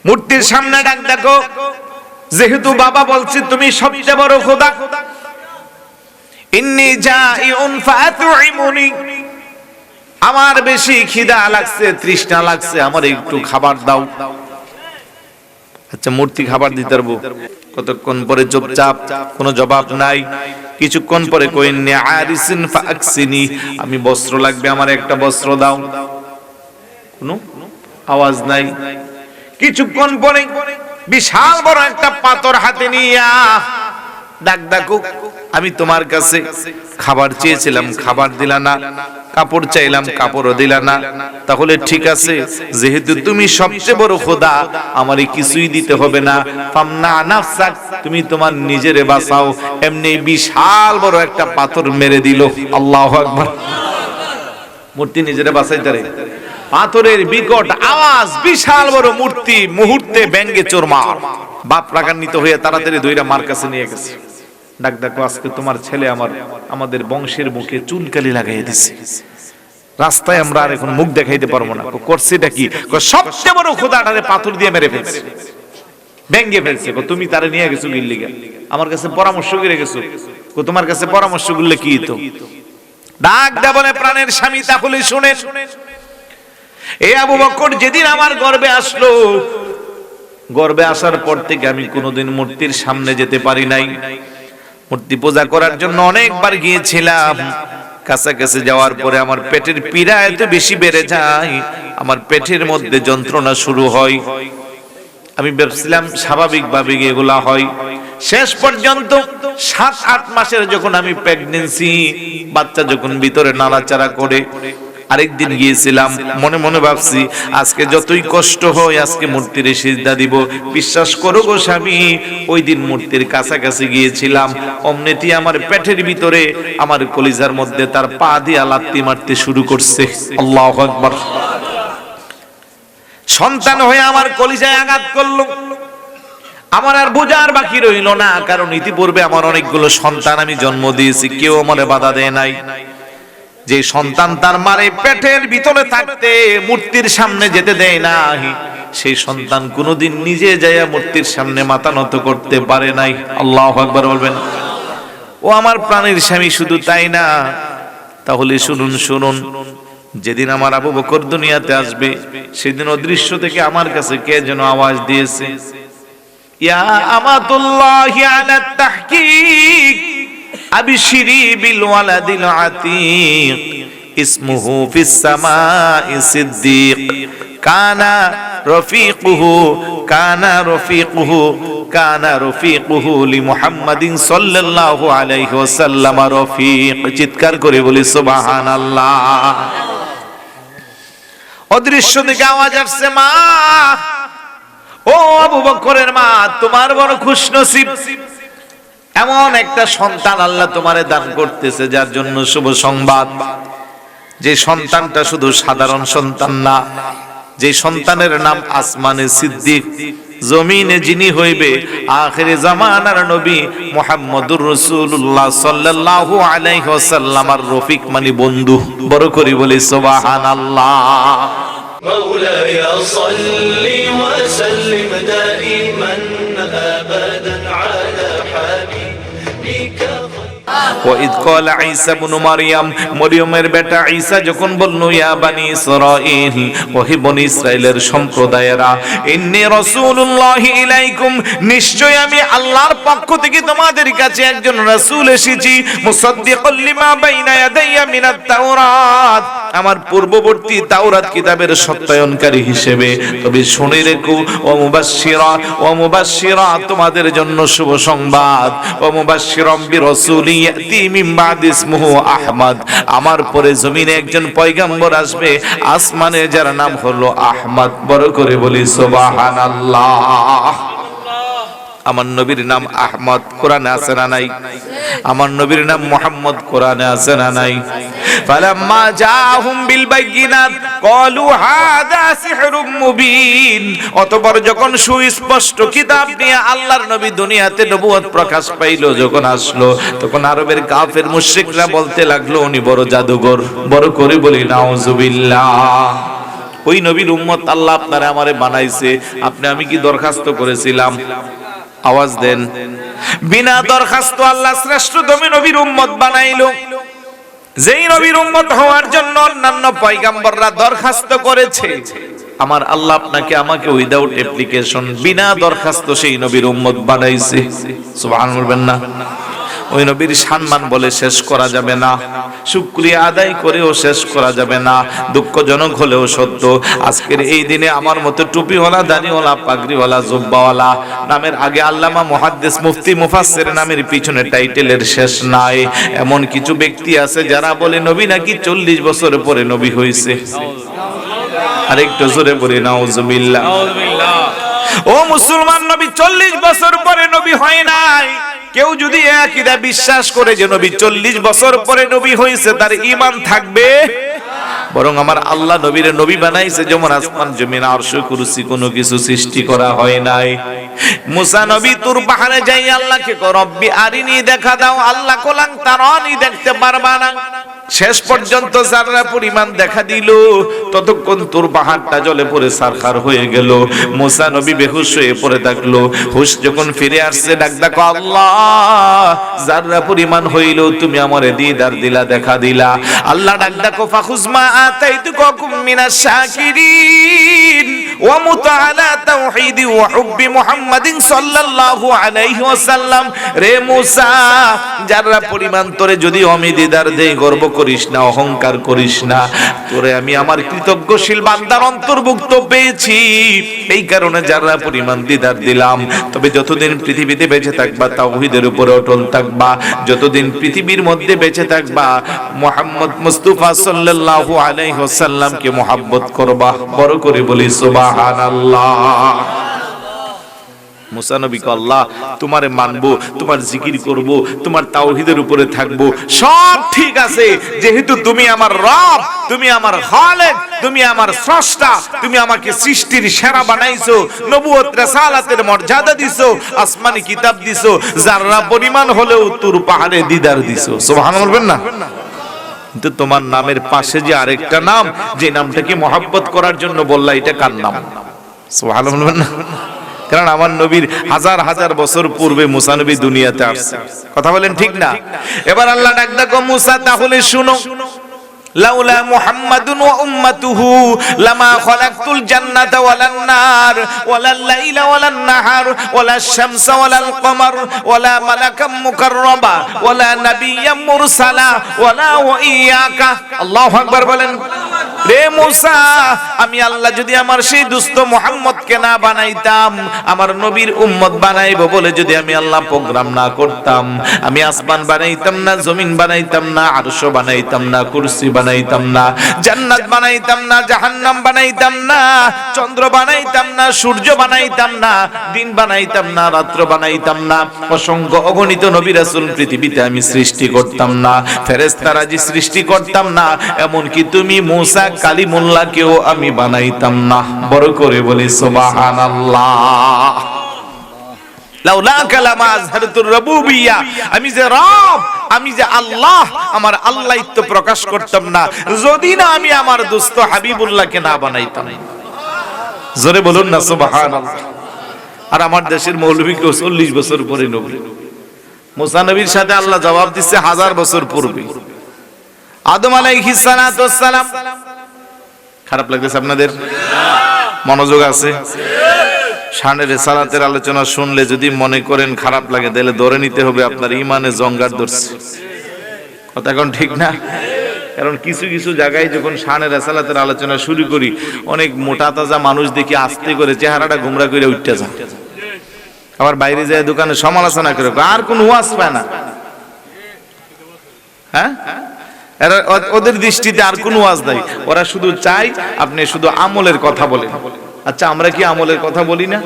মূর্তির সামনে ডাক দেখো, যেহেতু বাবা বলছে তুমি সবচেয়ে বড় খোদা, ইন্নী জাইউন ফাতুইমুনি, আমার বেশি খিদা লাগছে, তৃষ্ণা লাগছে, আমার একটু খাবার দাও। আচ্ছা, মূর্তি খাবার দিতে পারবো? কতক্ষণ পরে চুপচাপ, কোনো জবাব নাই। কিছুক্ষণ পরে কইন্নী আরিসিন ফাকসিনি, আমি বস্ত্র লাগবে, আমার একটা বস্ত্র দাও। কোনো আওয়াজ নাই। কিছুক্ষণ পরে বিশাল বড় একটা পাথর হাতে নিয়া ডাক ডাকো, আমি তোমার কাছে খাবার চেয়েছিলাম, খাবার দিলা না, কাপড় চাইলাম, কাপড়ও দিলা না, তাহলে ঠিক আছে, যেহেতু তুমি সবচেয়ে বড় খোদা, আমারে কিছুই দিতে হবে না, ফামনা নাফসাক, তুমি তোমার নিজেরে বাঁচাও। এমনি বিশাল বড় একটা পাথর মেরে দিল। আল্লাহু আকবার। মূর্তি নিজেরে বাঁচাইতারে, পাথরের বিকট আওয়াজ, বিশাল বড় মূর্তি মুহূর্তে ব্যঙ্গে চোরমার। বাপ রাগান্বিত হয়ে তাড়াতাড়ি দইরা মার কাছে নিয়ে গেছে। ডাক দেখো, আজকে তোমার ছেলে আমাদের বংশের মুখে চুনকালি লাগাইয়া দিছে, রাস্তায় আমরা আর এখন মুখ দেখাইতে পারবো না। করছেটা কি? সবচেয়ে বড় খোদাটারে পাথর দিয়ে মেরে ফেলছে, ব্যঙ্গে ফেলছে। তুমি তারে নিয়ে গেছো গিল্লিগা, আমার কাছে পরামর্শ করে গেছো, তোমার কাছে পরামর্শ করলে কি তো? ডাক দেয়া বলে, প্রাণের স্বামী তাহলে শুনেন, এই আবু বকর যেদিন আমার গর্ভে আসলো, গর্ভে আসার পর থেকে আমি কোনোদিন মূর্তির সামনে যেতে পারি নাই। মূর্তি পূজা করার জন্য অনেকবার গিয়েছিলাম, কাছাকাছি যাওয়ার পরে আমার পেটের পীড়া এত বেশি বেড়ে যায়, আমার পেটের মধ্যে যন্ত্রণা শুরু হয়। আমি ভাবছিলাম স্বাভাবিকভাবে এগুলা হয়। শেষ পর্যন্ত 7-8 মাসের যখন আমি প্রেগন্যান্সি, বাচ্চা যখন ভিতরে নাড়াচাড়া করে, আরেকদিন গিয়েছিলাম, মনে মনে ভাবছি আজকে যতই কষ্ট হয় আজকে মূর্তির সিজদা দিব। বিশ্বাস করো গো স্বামী, ওই দিন মূর্তির কাছাকাছি গিয়েছিলাম, অমনেতি আমার পেটের ভিতরে, আমার কলিজার মধ্যে তার পা দিয়া লাত্তি মারতে শুরু করছে। আল্লাহু আকবার। সন্তান হয়ে আমার কলিজায় আঘাত করলো। আমার আর বোঝার বাকি রইল না, কারণ ইতিপূর্বে আমার অনেকগুলো সন্তান আমি জন্ম দিয়েছি, কেউ আমারে বাধা দেয় নাই। যে সন্তান তার মারে পেটের ভিতরে থাকতে মূর্তির সামনে যেতে দেয় না, সেই সন্তান কোনোদিন নিজে যাইয়া মূর্তির সামনে মাথা নত করতে পারে নাই। আল্লাহু আকবার বলবেন। ও আমার প্রাণের স্বামী, শুধু তাই না, তাহলে শুনুন শুনুন, যেদিন আমার আবু বকর দুনিয়াতে আসবে, সেদিন অদৃশ্য থেকে আমার কাছে কে যেন আওয়াজ দিয়েছে, ইয়া আমাতুল্লাহি আলা তাহকিক আবশিরি বিল ওয়ালাদিল আতীক ইসমুহু ফিস সামাই সিদ্দিক কানা রফিকুহু লি মুহাম্মাদিন সাল্লাল্লাহু আলাইহি ওয়াসাল্লাম রফিক। চিৎকার করে বলি সুবহানাল্লাহ। অদৃশ্য থেকে আওয়াজ আসছে, মা, ও আবু বকরের মা, তোমার বড় খুশনসিব, এমন একটা সন্তান আল্লাহ তোমারে দান করতেছে, যার জন্য শুভ সংবাদ। যে সন্তানটা শুধু সাধারণ সন্তান না, যে সন্তানের নাম আসমানে সিদ্দিক, জমিনে যিনি হইবে আখিরে জামানার নবী মুহাম্মদুর রাসূলুল্লাহ সাল্লাল্লাহু আলাইহি ওয়াসাল্লাম আর রফিক মানে বন্ধু। বড় করে বলি সুবহানাল্লাহ। مولاي صل وسلم دائما ابدا على حبيبك। ওয়াইদ ক্বালা ঈসা ইবনে মারইয়াম, মরিয়মের বেটা ঈসা যখন বলল, ইয়া বানি ইসরাঈল, ওহে বনি ইসরাইলের সম্প্রদায়েরা, ইন্নী রাসূলুল্লাহি ইলাইকুম, নিশ্চয় আমি আল্লাহর পক্ষ থেকে তোমাদের কাছে একজন রাসূল এসেছি, মুসাদ্দিকুল লিমা বাইনা ইয়াদাইয়া মিনাত তাওরাত, আমার পূর্ববর্তী তাওরাত কিতাবের সত্যায়নকারী হিসেবে। তবে শুনে রেখো, ওয়া মুবাশশিরা, তোমাদের জন্য শুভ সংবাদ, ওয়া মুবাশশিরাম বিরাসূলিন ইয়াতি মিন বাদি ইসমুহু আহমদ, আমার পরে জমিনে একজন পয়গম্বর আসবে, আসমানে যার নাম হলো আহমদ। বড় করে বলি সুবহানাল্লাহ। আমার নবীর নাম আহমদ, কোরআনে আছে না নাই? আমার নবীর নাম মুহাম্মদ, কোরআনে আছে না নাই? ফালাম্মা জাআহুম বিল বাইয়িনাত ক্বালু হাযা সিহরুম মুবিন, অতঃপর যখন সুস্পষ্ট কিতাব নিয়ে আল্লাহর নবী দুনিয়াতে নবুয়ত প্রকাশ পাইল, যখন আসলো, তখন আরবের কাফের মুশরিকরা বলতে লাগলো, উনি বড় জাদুকর। বড় করে বলি নাউজুবিল্লাহ। ওই নবীর উম্মত আল্লাহ আপনারে আমারে বানাইছে, আমি কি দরখাস্ত করেছিলাম? আওয়াজ দেন। বিনা দরখাস্ত আল্লাহ শ্রেষ্ঠ নবীর উম্মত বানাইলো। যেই নবীর উম্মত হওয়ার জন্য অন্যান্য পয়গম্বররা দরখাস্ত করেছে, আমার আল্লাহ আপনাকে আমাকে উইদাউট অ্যাপ্লিকেশন বিনা দরখাস্ত সেই নবীর উম্মত বানাইছে। সুবহানাল্লাহ বলবেন না? ওই নবীর সম্মান বলে শেষ করা যাবে না, শুকরিয়া আদায় করেও শেষ করা যাবে না। দুঃখজনক হলেও সত্য, আজকের এই দিনে আমার মতো টুপিওয়ালা, দাড়িওয়ালা, পাগড়িওয়ালা, জুব্বাওয়ালা নামের আগে আল্লামা, মুহাদ্দিস, মুফতি, মুফাসসির নামের পিছনে টাইটেলের শেষ নাই। এমন কিছু ব্যক্তি আছে যারা বলে নবী নাকি 40 বছর পরে নবী হয়েছে। আরেকটু জোরে বলি নাউজুবিল্লাহ। ও মুসলমান, নবী 40 বছর পরে নবী হয় নাই। কেউ যদি আকীদা বিশ্বাস করে যে নবী 40 বছর পরে নবী হয়েছে, তার ঈমান থাকবে? বরং আমার আল্লাহ নবীরে নবী বানাইছে যেমন আসমান জমিন আরশ কুরসি কোনো কিছু সৃষ্টি করা হয় নাই। মুসা নবী তুর পাহাড়ে যাই আল্লাহকে কো রব্বি আরিনি, দেখা দাও। আল্লাহ কোলাং তারানি, দেখতে পারবা না। শেষ পর্যন্ত যারা পরিমাণ দেখা দিল, ততক্ষণ তুর পাহাড়টা জলে পড়ে সারখার হয়ে গেল। মুসা নবী বেহুশ হয়ে পড়ে থাকলো। হুশ যখন ফিরে আসছে, ডাক দেখো আল্লাহ, যারা পরিমাণ হইল তুমি আমারে দিদার দিলা, দেখা দিলা। আল্লাহ ডাক দেখো ফাখুজমা আতাইতুকুম মিনাশ শাকিরিন ওয়া মুতাআলা তাওহীদি ওয়া হুব্বি মুহাম্মাদিন সাল্লাল্লাহু আলাইহি ওয়াসাল্লাম। রে মুসা, যারা পরিমাণ তোরে যদি আমি দিদার দেই, গর্ব করিস না, অহংকার করিস না। তোরে আমি আমার কৃতজ্ঞশীল বান্দার অন্তর্ভুক্ত পেয়েছি, এই কারণে যারা পরিমাণ দিদার দিলাম। তবে যতদিন পৃথিবীতে বেঁচে থাকবা তাওহীদের উপরে অটল থাকবা, যতদিন পৃথিবীর মধ্যে বেঁচে থাকবা মুহাম্মদ মুস্তাফা সাল্লাল্লাহু আলাইহি ওয়াসাল্লামকে মহব্বত করবা। বড় করে বলি সুবহানাল্লাহ। মুসা নবীকে আল্লাহ তোমারে মানবো, তোমার জিকির করব, তোমার তাওহীদের উপরে থাকবো, সব ঠিক আছে, যেহেতু তুমি আমার রব, তুমি আমার খালেক, তুমি আমার স্রষ্টা, তুমি আমাকে সৃষ্টির সেরা বানাইছো, নবুয়ত রাসালাতের মর্যাদা দিছো, আসমানি কিতাব দিছো, যারা পরিমাণ হলেও তুর পাহাড়ে দিদার দিছো। সুবহানাল্লাহ বলবেন না? কিন্তু তোমার নামের পাশে যে আরেকটা নাম, যে নামটাকে মহব্বত করার জন্য বললা, এটা কার নাম? সুবহানাল্লাহ বলবেন না? কারণ আমার নবীর হাজার হাজার বছর পূর্বে মুসা নবী দুনিয়াতে আসছে। কথা বলেন ঠিক না? এবার আল্লাহ ডাক দেখো মুসা, তাহলে শুনো, লাউলা মুহাম্মাদুন ওয়া উম্মাতুহু লামা খালাকতুল জান্নাতা ওয়ালান নার ওয়ালাল লাইলা ওয়ালান নাহার ওয়ালাশ শামসা ওয়ালাল কমার ওয়ালা মালাকাম মুকাররাবা ওয়ালা নাবিয়্যাম মুরসালা ওয়ালা ওয়াইয়াকা। আল্লাহু আকবার বলেন। রে মুসা, আমি আল্লাহ যদি আমার সেই দুস্থ মুহাম্মদকে না বানাইতাম, আমার নবীর উম্মত বানাইবো বলে যদি আমি আল্লাহ প্রোগ্রাম না করতাম, আমি আসমান বানাইতাম না, জমিন বানাইতাম না, আরশ বানাইতাম না, কুরসি বানাইতাম না, জান্নাত বানাইতাম না, জাহান্নাম বানাইতাম না, চন্দ্র বানাইতাম না, সূর্য বানাইতাম না, দিন বানাইতাম না, রাত্র বানাইতাম না, অসংখ্য অগণিত নবী রাসূল পৃথিবীতে আমি সৃষ্টি করতাম না, ফেরেশতারাজি সৃষ্টি করতাম না, এমনকি তুমি মুসা কালিমুল্লাহকেও আমি বানাইতাম না। বড় করে বলি সুবহানাল্লাহ। লাউলা কালামা আযহারতুর রুবুবিয়্যাহ, আমি যে রব, আমি যে আল্লাহ, আমার আল্লাহত্ব প্রকাশ করতাম না যদি না আমি আমার দোস্ত হাবিবুল্লাহকে না বানাইতাম। জোরে বলুন না সুবহানাল্লাহ। আর আমার দেশের মৌলভীকে 40 বছর পরে নবী। মুসা নবীর সাথে আল্লাহ জবাব দিচ্ছে 1000 বছর পূর্বে। আদম আলাইহিস সালাতু ওয়াস সালাম। খারাপ লাগতেছে আপনাদের? মনোযোগ আছে? শানে রিসালাতের আলোচনা শুনলে যদি মনে করেন খারাপ লাগে, তাহলে ধরে নিতে হবে আপনার ইমানে জঙ্গার ধরছে। কথা কোন ঠিক না? কারণ কিছু কিছু জায়গায় যখন শানে রিসালাতের আলোচনা শুরু করি, অনেক মোটা তাজা মানুষ দেখি আস্তে করে চেহারাটা গোমরা করে উঠতে যায়। আবার বাইরে যায় দোকানে সমালোচনা করে, আর কোন ওয়াজ পায় না। হ্যাঁ, ওদের দৃষ্টিতে আর কোন ওয়াজ নাই, ওরা শুধু চাই আপনি শুধু আমলের কথা বলেন। আচ্ছা, আমরা কি আমলের কথা বলি না?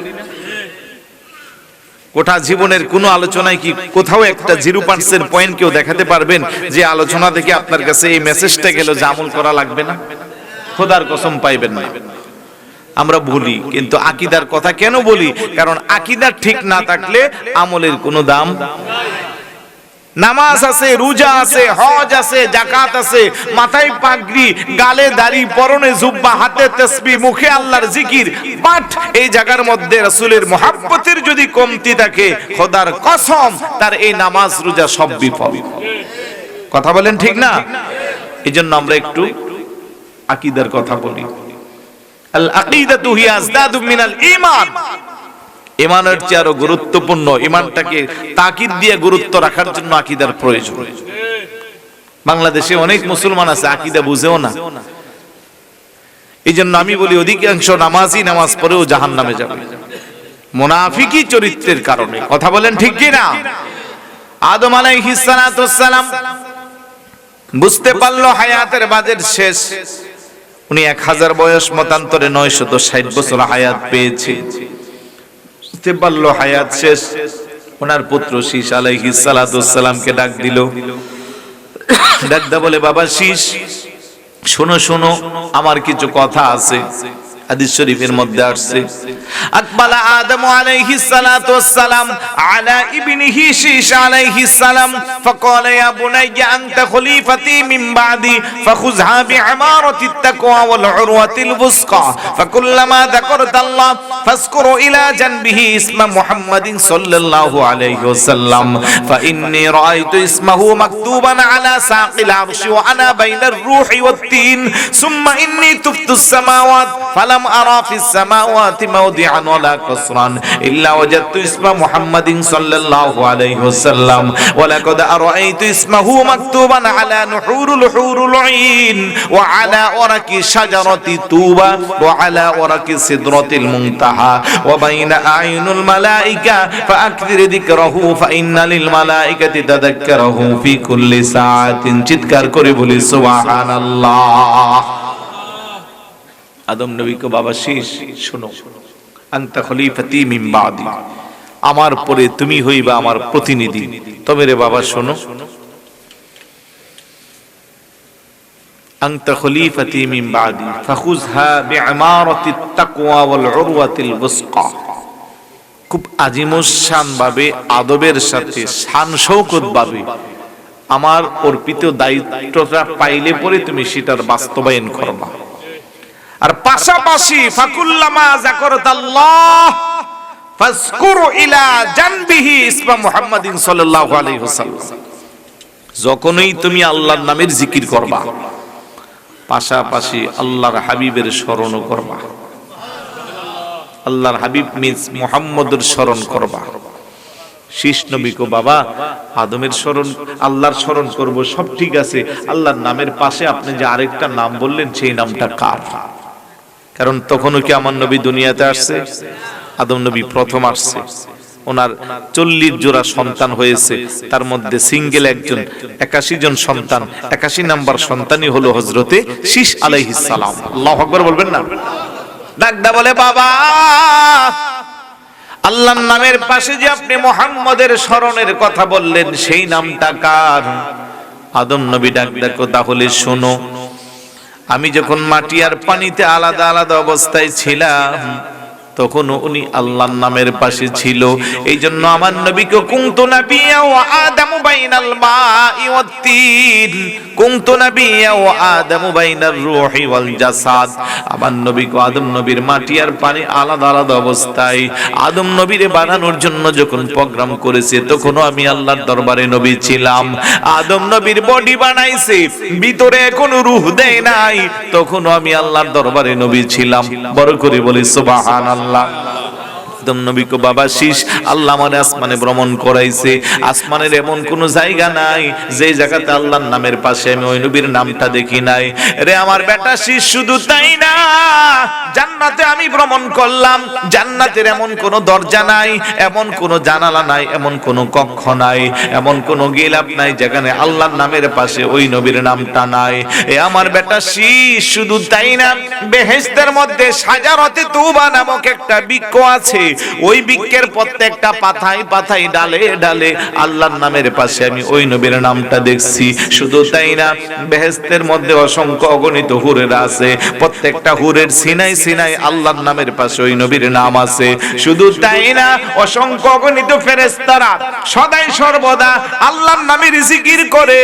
গোটা জীবনের কোন আলোচনায় কি কোথাও একটা 0% পয়েন্ট কেউ দেখাতে পারবেন যে আলোচনা থেকে আপনার কাছে এই মেসেজটা গেল যে আমল করা লাগবে না? খোদার কসম পাইবেন না। আমরা বলি, কিন্তু আকীদার কথা কেন বলি? কারণ আকীদা ঠিক না থাকলে আমলের কোনো দাম। নামাজ আছে, রোজা আছে, হজ আছে, যাকাত আছে, মাথায় পাগড়ি, গালে দাড়ি, পরনে জুব্বা, হাতে তাসবিহ, মুখে আল্লাহর জিকির, বাট এই জায়গার মধ্যে রাসূলের মহব্বতের যদি কমতি থাকে, খোদার কসম তার এই নামাজ রোজা সব বিফল। কথা বলেন ঠিক না? এজন্য আমরা একটু আকীদার কথা বলি। আল আকীদাতু হিয়া আজদাদু মিনাল ঈমান। ঈমানের চেয়ে আরো গুরুত্বপূর্ণ, ঈমানটাকে তাকিদ দিয়ে গুরুত্ব রাখার জন্য আকীদার প্রয়োজন। বাংলাদেশে অনেক মুসলমান আছে আকীদা বুঝেও না। এইজন্য আমি বলি অধিকাংশ নামাজি নামাজ পড়েও জাহান্নামে যাবে মুনাফিকি চরিত্রের কারণে। কথা বলেন ঠিক কি না? আদম আলাইহিস সালাতু ওয়াস সালাম বুঝতে পারলো হায়াতের বাজেট শেষ। উনি 1000 বয়স মতান্তরে 960 বছর হায়াত পেয়েছে। বুঝতে পারলো হায়াত শেষ। ওনার পুত্র শীশ আলাইহিস সালাতু ওয়াস সালামকে ডাক দিল। ডাক দা বলে, বাবা শীশ, শোনো শোনো, আমার কিছু কথা আছে। হাদিস শরীফের মধ্যে আসছে, আকবালা আদম আলাইহিস সালাতু ওয়াস সালাম আলা ইবনিহি শীশ আলাইহিস সালাম ফাকালা ইয়া বুনাইয়া আনতা খলিফাতি মিন বাদি ফাখুযহা বি'আমারাতিত তাকওয়া ওয়াল উরওয়াতিল বুসকা ফাকুল্লামা যাকারতাল্লাহ ফাজকুরু ইলা জানবিহি ইসমা মুহাম্মাদিন সাল্লাল্লাহু আলাইহি ওয়াসাল্লাম ফাইন্নী রাআইতু ইসমাহু মাকতুবান আলা সাকিল আরশি ওয়া আনা বাইনার রূহি ওয়াত তিন সুম্মা ইন্নী তুফতুস সামাওয়াত ফালাম আরা ফিস সামাওয়াতি মাওদিআন ওয়ালা কাসরান ইল্লা ওয়াজাদতু ইসমা মুহাম্মাদিন সাল্লাল্লাহু আলাইহি ওয়াসাল্লাম ওয়া লাকাদ আরাআইতু ইসমাহু মাকতুবান আলা নুহুরুল হুরুল ঈন ওয়া আলা ওয়ারাকি শাজারাতি তুবা ওয়া আলা ওয়ারাকি সিদরাতিল মুনতাহা ওয়া বাইনা আইনুল মালাইকা ফাআকদির যিকরাহু ফাইন্না লিল মালাইকাতি তাযাক্কারাহু ফি কুল্লি সাআতিন। চিৎকার করে বলি সুবহানাল্লাহ। আদম নবীকে বাবা শীশ, শোনো, আনতা খলিফাতি মিন বাদি, আমার পরে তুমি হইবা আমার প্রতিনিধি। তবে রে বাবা শোনো, আনতা খলিফাতি মিন বাদি ফাখুযহা বি'আমারাতিত তাকওয়া ওয়াল উরওয়াতিল বুসকা। খুব আজিমুস শান ভাবে, আদবের সাথে, শান শৌকত ভাবে আমার অর্পিত দায়িত্বটা পাইলে পরে তুমি সেটার বাস্তবায়ন করবা। আর পাশাপাশি ফাকুল্লামা যাকারতাল্লাহ ফাজকুরু ইলা জানবিহি ইসমা মুহাম্মাদিন সাল্লাল্লাহু আলাইহি ওয়াসাল্লাম। যখনই তুমি আল্লাহর নামের জিকির করবা, পাশাপাশি আল্লাহর হাবিবের স্মরণ করবা। আল্লাহর হাবিব মিন্স মুহাম্মদের স্মরণ করবা। শীশ নবীকে বাবা আদমের স্মরণ, আল্লাহর স্মরণ করব, সব ঠিক আছে, আল্লাহর নামের পাশে আপনি যে আরেকটা নাম বললেন সেই নামটা কার? কারণ তখনও কি আমার নবী দুনিয়াতে আসছে? আদম নবী প্রথম আসছে। ওনার 40 জোড়া সন্তান হয়েছে, তার মধ্যে সিঙ্গেল একজন, 81 জন সন্তান। 81 নাম্বার সন্তানই হলো হযরতে শীশ আলাইহিস সালাম। আল্লাহু আকবার বলবেন না? ডাকদা বলে, বাবা আল্লাহর নামের পাশে যে আপনি মুহাম্মদের স্মরণের কথা বললেন সেই নামটা কার? আদম নবী ডাকদা কো, তাহলে শোনো, আমি যখন মাটি আর পানিতে আলাদা আলাদা অবস্থায় ছিলাম তখন উনি আল্লাহর নামের পাশে ছিল। এই জন্য আমার নবীকে কুনতু নাবিয়্যা ওয়া আদামু বাইনাল মাই ওয়াত তিন, কুনতু নাবিয়্যা ওয়া আদামু বাইনার রূহি ওয়াল জাসাদ। আমার নবীকে আদম নবীর মাটি আর পানি আলাদা আলাদা অবস্থায় আদম নবীরে বানানোর জন্য যখন প্রোগ্রাম করেছে তখনও আমি আল্লাহর দরবারে নবী ছিলাম। আদম নবীর বডি বানাইছে, ভিতরে কোনো রূহ দেয় নাই, তখনও আমি আল্লাহর দরবারে নবী ছিলাম। বড় করে বলি সুবহানাল্লাহ। আদম নবীকে বাবা শীশ, আল্লাহ আমাদের আসমানে ভ্রমণ করাইছে। আসমানের এমন কোন জায়গা নাই যে জায়গাতে আল্লাহর নামের পাশে আমি ওই নবীর নামটা দেখি নাই। রে আমার বেটা শীশ, শুধু তাই না, জান্নাতে আমি ভ্রমণ করলাম। জান্নাতের এমন কোন দরজা নাই, এমন কোন জানালা নাই, এমন কোন কক্ষ নাই, এমন কোন গিলাফ নাই যেখানে আল্লাহর নামের পাশে ওই নবীর নামটা নাই। এ আমার বেটা শীশ, শুধু তাই না, বেহেশতের মধ্যে শাজারাতে তুবা নামক একটা বৃক্ষ আছে। ওই বৃক্ষের প্রত্যেকটা পাতায় পাতায় ডালে ডালে আল্লাহর নামের পাশে আমি ওই নবীর নামটা দেখছি। শুধু তাই না, বেহেশতের মধ্যে অসংখ্য অগণিত হুরেরা আছে, প্রত্যেকটা হুরের সিনায় সিনায় আল্লাহর নামের পাশে ওই নবীর নাম আছে। শুধু তাই না, অসংখ্য অগণিত ফেরেশতারা সদাই সর্বদা আল্লাহর নামের জিকির করে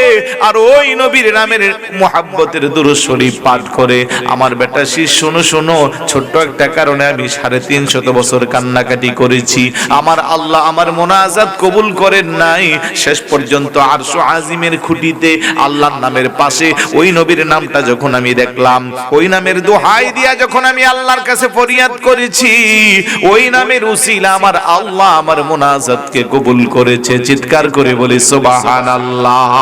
আর ওই নবীর নামের মুহাব্বতের দুরূদ শরীফ পাঠ করে। আমার বেটা শি শোনো শোনো, ছোট্ট একটা কারণে আমি 350 বছর কান্নাকাটি করেছি। আমার আল্লাহ আমার মোনাজাত কবুল করেন নাই। শেষ পর্যন্ত আরশ আজিমের খুঁটিতে আল্লাহর নামের পাশে ওই নবীর নামটা যখন আমি দেখলাম, ওই নামের দোহাই দিয়া যখন আমি আল্লাহর কাছে ফরিয়াদ করেছি, ওই নামের উসিলা আমার আল্লাহ আমার মোনাজাতকে কবুল করেছে। চিৎকার করে বলি সুবহানাল্লাহ।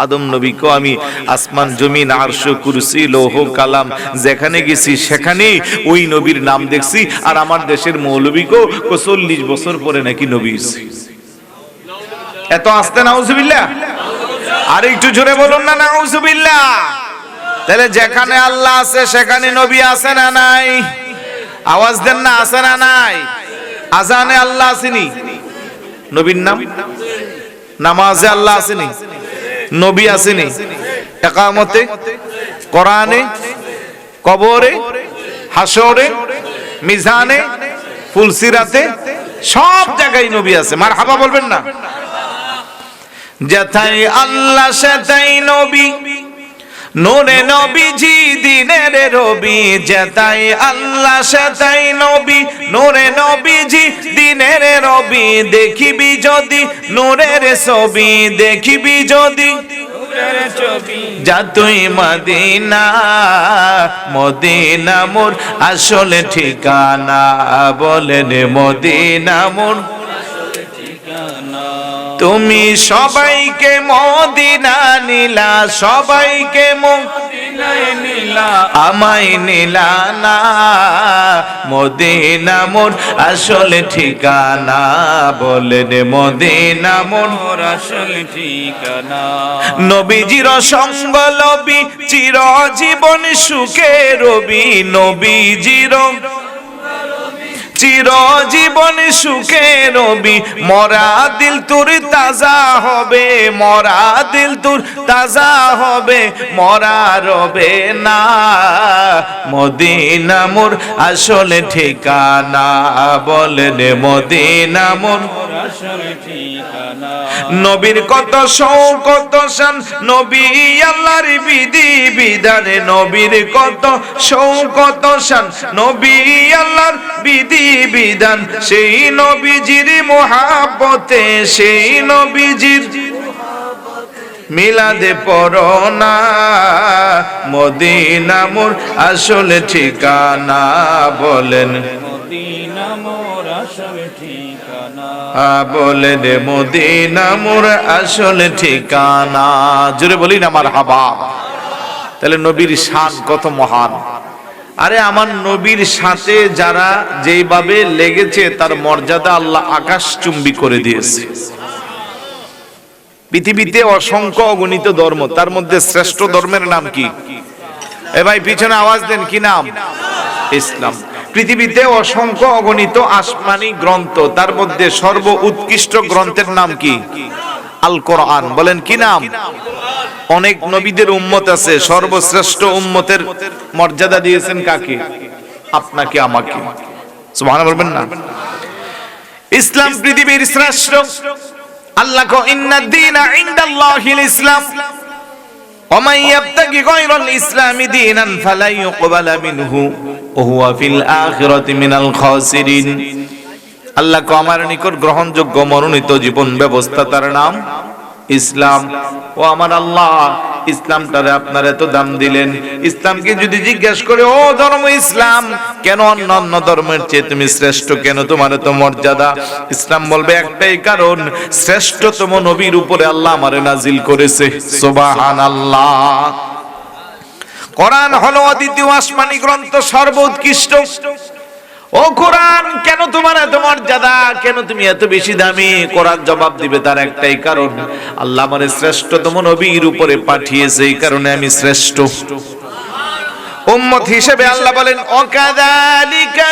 আদম নবীকে আমি আসমান জমিন আরশ কুরসি লৌহ কালাম যেখানে গেছি সেখানেই ওই নবীর নাম দেখছি। আর আমার দেশের মৌলবীকেও 40 বছর পরে নাকি নবী হইছে। এত আস্তে নাউজুবিল্লাহ, আর একটু জোরে বলুন না নাউজুবিল্লাহ। তাহলে যেখানে আল্লাহ আছে সেখানে নবী আছে না নাই? আওয়াজ দেন না, আছে না নাই? আজানে আল্লাহ আসেনি, নবীর নাম। নামাজে আল্লাহ আসেনি, নবী আসেনি। ইকামতে, কোরআনে, কবরে, হাসরে, মিজানে, ফুলসিরাতে, সব জায়গায় নবী আছে। মারহাবা বলবেন না? যেথায় আল্লাহ সেথায় নবী, নূরে নবীজি দিনের রবি। যেথায় আল্লাহ সেথায় নবী, নূরে নবীজি দিনের রবি। দেখিবি যদি নূরের ছবি, দেখিবি যদি যা তুই মদিনা, মদিনা মোর আসল ঠিকানা। বলেন মদিনা মোর তুমি সবাইকে মদিনা নিলা, সবাইকে মদিনায় নিলা, আমায় নিলা না। মদিনা মোর আসল ঠিকানা। বলেন মদিনা মোর আসল ঠিকানা। নবীজির সঙ্গ লবি চিরজীবন সুখে রবি। নবীজির চিরজীবন সুখে রবি। মরা দিল তোর তাজা হবে, মরা দিল তোর তাজা হবে, মরা রবে না। মদিনা মোর আসল ঠিকানা। বলেন মদিনা মোর আসল ঠিকানা। নবীর কত শৌকত শান, নবী আল্লাহর বিধি বিধান। নবীর কত শৌকত শান, নবী আল্লাহর বিধি বিধান। সেই নবীজির মুহাব্বতে, সেই নবীজির মিলাদে পড়ো না। মদিনা মোর আসল ঠিকানা। বলেন মদিনা মোর আসল ঠিকানা। বলেন মদিনা মোর আসল ঠিকানা। জোরে বলি না মারহাবা। তাহলে নবীর শান কত মহান। আরে আমার নবীর সাথে যারা যেইভাবে লেগেছে তার মর্যাদা আল্লাহ আকাশচুম্বী করে দিয়েছে। পৃথিবীতে অসংখ্য অগণিত ধর্ম, তার মধ্যে শ্রেষ্ঠ ধর্মের নাম কি? এ ভাই পিছনে আওয়াজ দেন, কি নাম? ইসলাম। পৃথিবীতে অসংখ্য অগণিত আসমানি গ্রন্থ, তার মধ্যে সর্ব উৎকৃষ্ট গ্রন্থের নাম কি? আল কোরআন। বলেন কি নাম? অনেক নবীদের উম্মত আছে, সর্বশ্রেষ্ঠ উম্মতের মর্যাদা দিয়েছেন কাকে? আপনাকে আমাকে। সুবহানাল্লাহ বলবেন না? ইসলাম পৃথিবীর শ্রেষ্ঠ। আল্লাহ কো ইন্নাদ দীনা ইনদাল্লাহিল ইসলাম ওয়া মান ইয়াবতাগি গায়রাল ইসলামি দীনান ফালা ইউকবালা মিনহু ওয়া হুয়া ফিল আখিরাতি মিনাল খাসিরিন। আল্লাহ কো আমার নিকট গ্রহণযোগ্য মনোনীত জীবন ব্যবস্থা তার নাম ইসলাম। ও আমার আল্লাহ, ইসলামটারে আপনারা এত দাম দিলেন। ইসলামকে যদি জিজ্ঞেস করে, ও ধর্ম ইসলাম, কেন অন্যান্য ধর্মের চেয়ে তুমি শ্রেষ্ঠ, কেন তোমার এত মর্যাদা? ইসলাম বলবে একটাই কারণ, শ্রেষ্ঠতম নবীর উপরে আল্লাহ আমারে নাজিল করেছে। সুবহানাল্লাহ। কোরআন হলো অদ্বিতীয় আসমানি গ্রন্থ, সর্বোৎকৃষ্ট। ও কোরআন, কেন তোমার এত মর্যাদা, কেন তুমি এত বেশি দামি? কোরআন জবাব দিবে তার একটাই কারণ, আল্লাহ আমারে শ্রেষ্ঠতম নবীর উপরে পাঠিয়েছে, এই কারণে আমি শ্রেষ্ঠ উম্মত হিসেবে। আল্লাহ বলেন, ওয়াকাযালিকা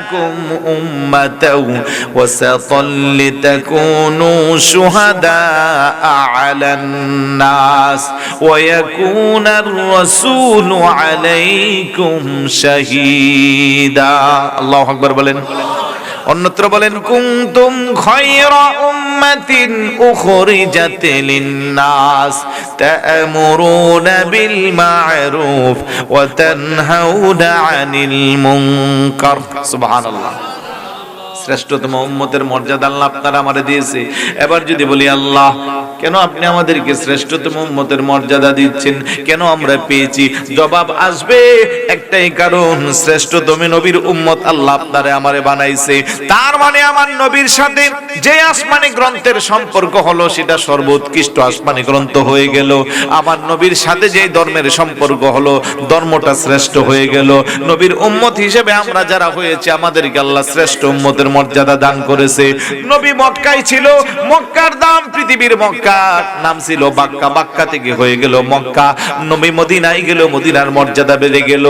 جعلناكم أمة وسطا لتكونوا شهداء على الناس ويكون الرسول عليكم شهيدا الله أكبر বলেন অন্যত্র বলেন কুনতুম খায়রা উম্মাতিন উখরিজাত লিন-নাস তা'মুরুনা বিল মা'রুফ ওয়া তানহাউনা আনিল মুনকার সুবহানাল্লাহ শ্রেষ্ঠতম উম্মতের মর্যাদা আল্লাহ আপনারা আমারে দিয়েছে এবার যদি বলি আল্লাহ কেন আপনি আমাদেরকে শ্রেষ্ঠতম উম্মতের মর্যাদা দিচ্ছেন কেন আমরা পেয়েছি জবাব আসবে একটাই কারণ শ্রেষ্ঠতম নবীর উম্মত আল্লাহ আপনারে আমারে বানাইছে তার মানে আমার নবীর সাথে যে আসমানি গ্রন্থের সম্পর্ক হলো সেটা সর্বোৎকৃষ্ট আসমানি গ্রন্থ হয়ে গেল আমার নবীর সাথে যে ধর্মের সম্পর্ক হলো ধর্মটা শ্রেষ্ঠ হয়ে গেল নবীর উম্মত হিসেবে আমরা যারা হয়েছে আমাদেরকে আল্লাহ শ্রেষ্ঠ উম্মতের মর্যাদা দান করেছে নবী মক্কায় ছিল মক্কার দাম পৃথিবীর মক্কার নাম ছিল বাক্কা বাক্কা থেকে হয়ে গেল মক্কা নবী মদিনায় গেল মদিনার মর্যাদা বেড়ে গেল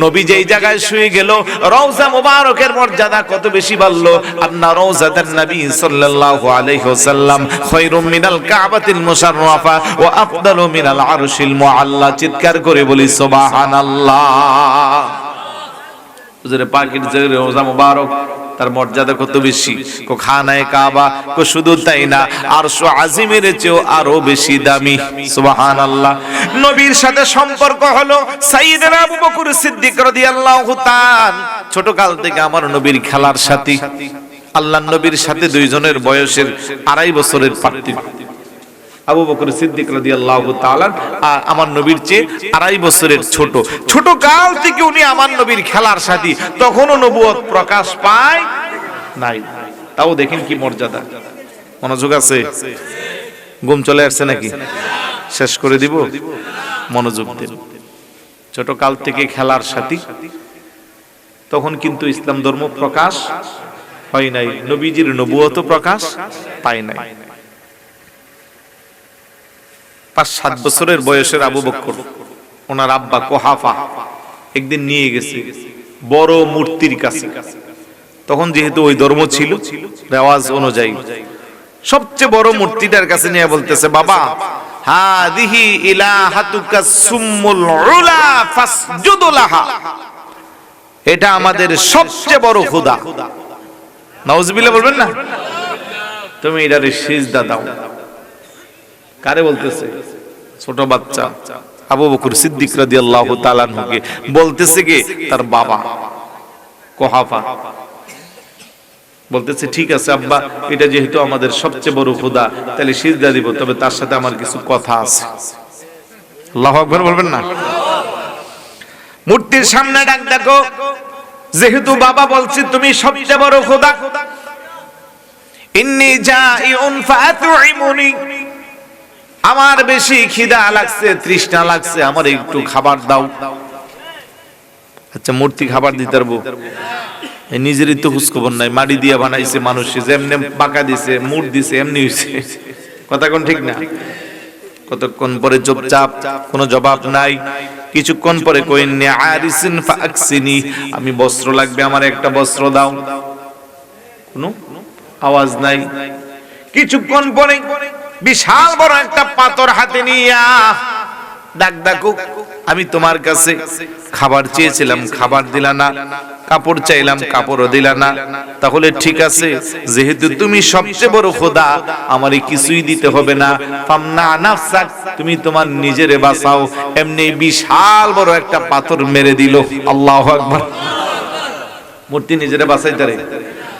নবী যেই জায়গায় শুয়ে গেল রওজা মুবারকের মর্যাদা কত বেশি বাড়লো আন্না রওজাতান নবী সাল্লাল্লাহু আলাইহি ওয়াসাল্লাম খায়রুম মিনাল কাবাতিল মুশাররাফা ওয়া আফদালু মিনাল আরশিল মুআল্লা চিৎকার করে বলি সুবহানাল্লাহ হুজুরে পাকের যে রওজা মুবারক তার মর্যাদা কত বেশি কো খানায়ে কাবা কো শুধু তাই না আরশ আজিমের চেয়েও আরো বেশি দামি সুবহানাল্লাহ নবীর সাথে সম্পর্ক হলো সাইয়েদনা আবু বকর সিদ্দিক রাদিয়াল্লাহু তাআলা ছোট কাল থেকে আমার নবীর খেলার সাথী আল্লাহর নবীর সাথে দুইজনের বয়সের 2.5 বছরের পার্থক্য আবু বকর সিদ্দিক রাদিয়াল্লাহু তাআলা আমার নবীর চেয়ে 2.5 বছরের ছোট ছোট কাল থেকে উনি আমার নবীর খেলার সাথী তখনও নবুয়ত প্রকাশ পায় নাই তাও দেখেন কি মর্যাদা মনোযোগ আছে ঘুম চলে আসছে নাকি শেষ করে দিব মনোযোগ দিন ছোট কাল থেকে খেলার সাথী তখন কিন্তু ইসলাম ধর্ম প্রকাশ হয় নাই নবীজির নবুয়ত প্রকাশ পায় নাই 5-7 বছরের বয়সের আবু বকর ওনার আব্বা কুহাফা একদিন নিয়ে গেছে বড় মূর্তির কাছে তখন যেহেতু ওই ধর্ম ছিল রেওয়াজ অনুযায়ী সবচেয়ে বড় মূর্তিটার কাছে নিয়ে বলতেছে বাবা হাদিহি ইলাহাতুকা সুম্মুল উলা ফাসজুদু লাহা এটা আমাদের সবচেয়ে বড় খোদা নাউজুবিল্লাহ বলবেন না তুমি এটারে সিজদা দাও কারে বলতেছে ছোট বাচ্চা আবু বকর সিদ্দিক রাদিয়াল্লাহু তাআলা আনহুকে বলতেছে কে তার বাবা কুহাফা বলতেছে ঠিক আছে আব্বা এটা যেহেতু আমাদের সবচেয়ে বড় খোদা তাহলে সিজদা দিব তবে তার সাথে আমার কিছু কথা আছে আল্লাহু আকবার বলবেন না মূর্তির সামনে ডাক দেখো যেহেতু বাবা বলছে তুমি সবচেয়ে বড় খোদা ইন্নী জাইউন ফাতুইমুনি আমার বেশি খিদা লাগছে তৃষ্ণা লাগছে আমার একটু খাবার দাও আচ্ছা মূর্তি খাবার দিতে পারবো নিজেরই তো খোঁজ খবর নাই মাটি দিয়ে বানাইছে মানুষ যেমনি বাঁকা দিছে মুড় দিছে এমনি হইছে কথা কোন ঠিক না কতক্ষণ পরে চুপচাপ কোনো জবাব নাই কিছুক্ষণ পরে কইন্নি আরিসিন ফাকসিনি আমি বস্ত্র লাগবে আমার একটা বস্ত্র দাও কোনো আওয়াজ নাই কিছুক্ষণ পরে বিশাল বড় একটা পাথর হাতে নিয়া ডাক ডাকু আমি তোমার কাছে খাবার চেয়েছিলাম খাবার দিলা না কাপড় চাইলাম কাপড়ও দিলা না তাহলে ঠিক আছে যেহেতু তুমি সবচেয়ে বড় খোদা আমারে কিছুই দিতে হবে না ফামনা নাফসাক তুমি তোমার নিজেরে বাঁচাও এমনি বিশাল বড় একটা পাথর মেরে দিল আল্লাহু আকবার মূর্তি নিজেরে বাঁচাইতারে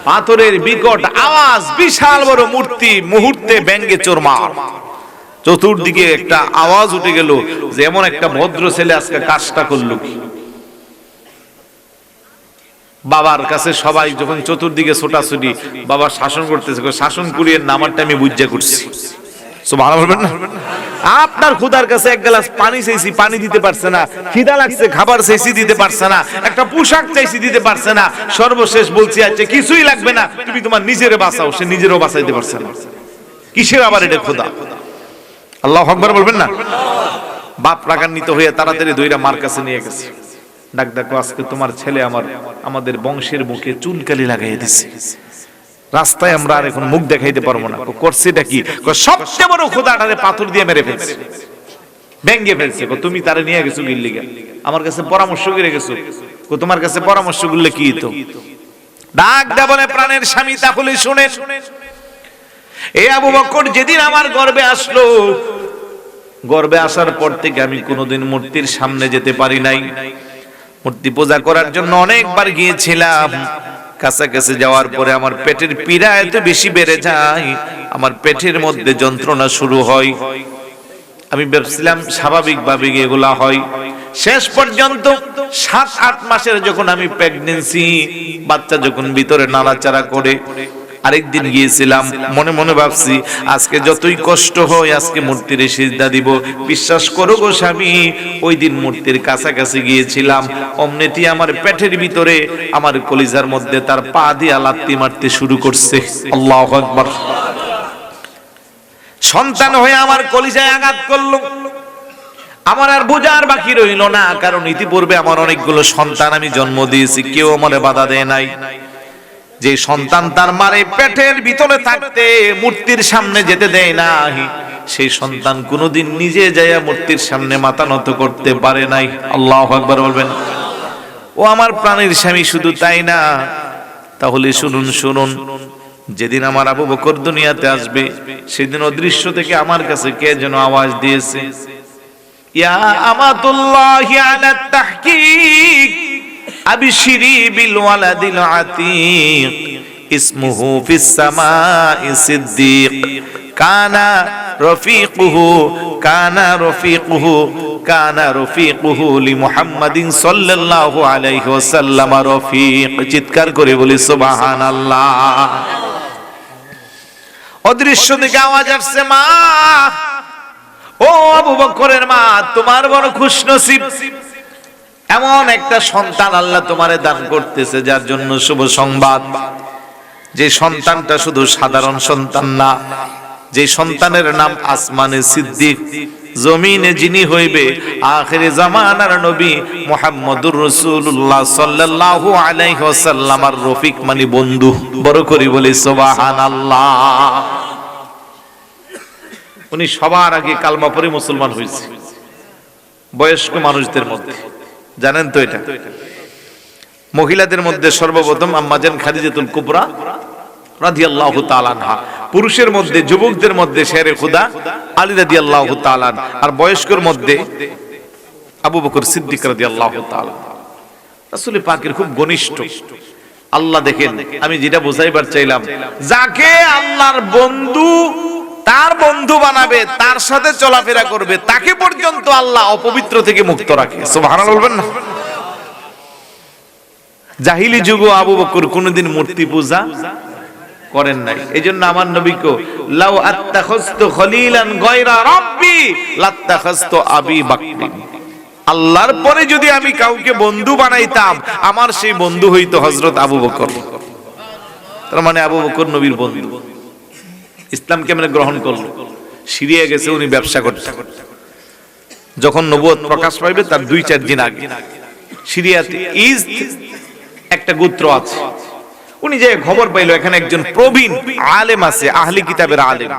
পাথরের বিকট আওয়াজ বিশাল বড় মূর্তি মুহূর্তে ব্যঙ্গে চোরমার চতুর্দিকে একটা আওয়াজ উঠে গেল যে এমন একটা ভদ্র ছেলে আজকে কাজটা করলো কি বাবার কাছে সবাই যখন চতুর্দিকে ছোটাছুটি বাবা শাসন করতেছে শাসন করিয়ে নামারটা আমি বুঝা করছি সুবহানাল্লাহ বলবেন না আপনার খোদার কাছে এক গ্লাস পানি চাইছি পানি দিতে পারছে না খিদা লাগছে খাবার চাইছি দিতে পারছে না একটা পোশাক চাইছি দিতে পারছে না সর্বশেষ বলছি আচ্ছা কিছুই লাগবে না তুমি তোমার নিজেরে বাঁচাও সে নিজেরও বাঁচাইতে পারছে না কিসের আবার এটা খোদা আল্লাহু আকবার বলবেন না বাপ রাগান্বিত হয়ে তাড়াতাড়ি দইরা মার কাছে নিয়ে গেছে ডাক দেখো আজকে তোমার ছেলে আমাদের বংশের মুখে চুনকালি লাগাই দিছে, রাস্তায় আমরা আর এখন মুখ দেখাইতে পারবো না। করছে এটা কি? সবচেয়ে বড় খোদাটারে পাথর দিয়ে মেরে ফেলছে, ভেঙ্গে ফেলছে। তুমি তারে নিয়ে গেছো গিল্লিগা, আমার কাছে পরামর্শ করে গেছো, তোমার কাছে পরামর্শ করলে কি তো? ডাক দা বলে প্রাণের স্বামী তাহলে শুনেন, এই আবু বকর যেদিন আমার গর্ভে আসলো, গর্ভে আসার পর থেকে আমি কোনোদিন মূর্তির সামনে যেতে পারি নাই। মূর্তি পূজা করার জন্য অনেকবার গিয়েছিলাম, কাছাকাছি যাওয়ার পরে আমার পেটের পীড়া এত বেশি বেড়ে যায়, আমার পেটের মধ্যে যন্ত্রণা শুরু হয়। আমি ভাবছিলাম স্বাভাবিকভাবে এগুলা হয়। শেষ পর্যন্ত 7-8 মাসের যখন আমি প্রেগন্যান্সি, বাচ্চা যখন ভিতরে নাড়াচাড়া করে, আরেকদিন গিয়েছিলাম, মনে মনে ভাবছি আজকে যতই কষ্ট হয় আজকে মূর্তির সিজদা দিব। বিশ্বাস করো গো স্বামী, ওই দিন মূর্তির কাছাকাছি গিয়েছিলাম, অমনিতি আমার পেটের ভিতরে আমার কলিজার মধ্যে তার পা দিয়ে লাত্তি মারতে শুরু করছে। আল্লাহু আকবার। সন্তান হয়ে আমার কলিজায় আঘাত করলো। আমার আর বোঝার বাকি রইল না, কারণ ইতিপূর্বে আমার অনেকগুলো সন্তান আমি জন্ম দিয়েছি, কেউ আমারে বাধা দেয় নাই। যে সন্তান তার মারে পেটের ভিতরে থাকতে মূর্তির সামনে যেতে দেয় না, সেই সন্তান কোনোদিন নিজে যাইয়া মূর্তির সামনে মাথা নত করতে পারে নাই। আল্লাহু আকবার বলবেন। ও আমার প্রাণের স্বামী, শুধু তাই না, তাহলে শুনুন শুনুন, যেদিন আমার আবু বকর দুনিয়াতে আসবে সেদিন অদৃশ্য থেকে আমার কাছে কে যেন আওয়াজ দিয়েছে, ইয়া আমাতুল্লাহি আলা তাহকিক আবশিরি বিল ওয়ালাদিল আতীক ইসমুহু ফিস সামাই সিদ্দিক কানা রফিকুহু লি মুহাম্মাদিন সাল্লাল্লাহু আলাইহি ওয়াসাল্লাম রফিক। চিৎকার করে বলি সুবহানাল্লাহ। অদৃশ্য থেকে আওয়াজ আসছে, মা, ও আবু বকরের মা, তোমার বড় খুশনসিব, এমন একটা সন্তান আল্লাহ তোমারে দান করতেছে, যার জন্য শুভ সংবাদ। যে সন্তানটা শুধু সাধারণ সন্তান না, যে সন্তানের নাম আসমানে সিদ্দিক, জমিনে যিনি হইবে আখিরে জামানার নবী মুহাম্মদুর রাসূলুল্লাহ সাল্লাল্লাহু আলাইহি ওয়াসাল্লামের রফিক মানে বন্ধু। বড় করে বলি সুবহানাল্লাহ। উনি সবার আগে কালমা পড়ে মুসলমান হয়েছে বয়স্ক মানুষদের মধ্যে, জানেন তো এটা? মহিলাদের মধ্যে সর্বপ্রথম আম্মাজান খাদিজাতুল কুবরা রাদিয়াল্লাহু তাআলা আনহা, পুরুষের মধ্যে যুবকদের মধ্যে শেরে খুদা আলী রাদিয়াল্লাহু তাআলা, আর বয়স্কর মধ্যে আবু বকর সিদ্দিক রাদিয়াল্লাহু তাআলা। রাসূল পাকের খুব ঘনিষ্ঠ। আল্লাহ দেখেন, আমি যেটা বোঝাইবার চাইলাম, যাকে আল্লাহর বন্ধু তার বন্ধু বানাবে, তার সাথে চলাফেরা করবে, তাকে পর্যন্ত আল্লাহ অপবিত্র থেকে মুক্ত রাখে। সুবহানাল্লাহ বলবেন না? জাহিলি যুগে আবু বকর কোনদিন মূর্তি পূজা করেন নাই। এইজন্য আমার নবীকে লাউ আত্তাখাযতু খলিলান গায়রা রাব্বি লাত্তাখাযতু আবি বকর, আল্লাহর পরে যদি আমি কাউকে বন্ধু বানাইতাম, আমার সেই বন্ধু হইতো হযরত আবু বকর। তার মানে আবু বকর নবীর বন্ধু। ইসলাম কেমনে গ্রহণ করলো? সিরিয়া গেছে উনি ব্যবসা করতে, যখন নবুয়ত প্রকাশ পাইবে তার 2-4 দিন আগে সিরিয়াতে ইজদ একটা গোত্র আছে, উনি যে খবর পাইলো এখানে একজন প্রবীণ আলেম আছে, আহলি কিতাবের আলেম,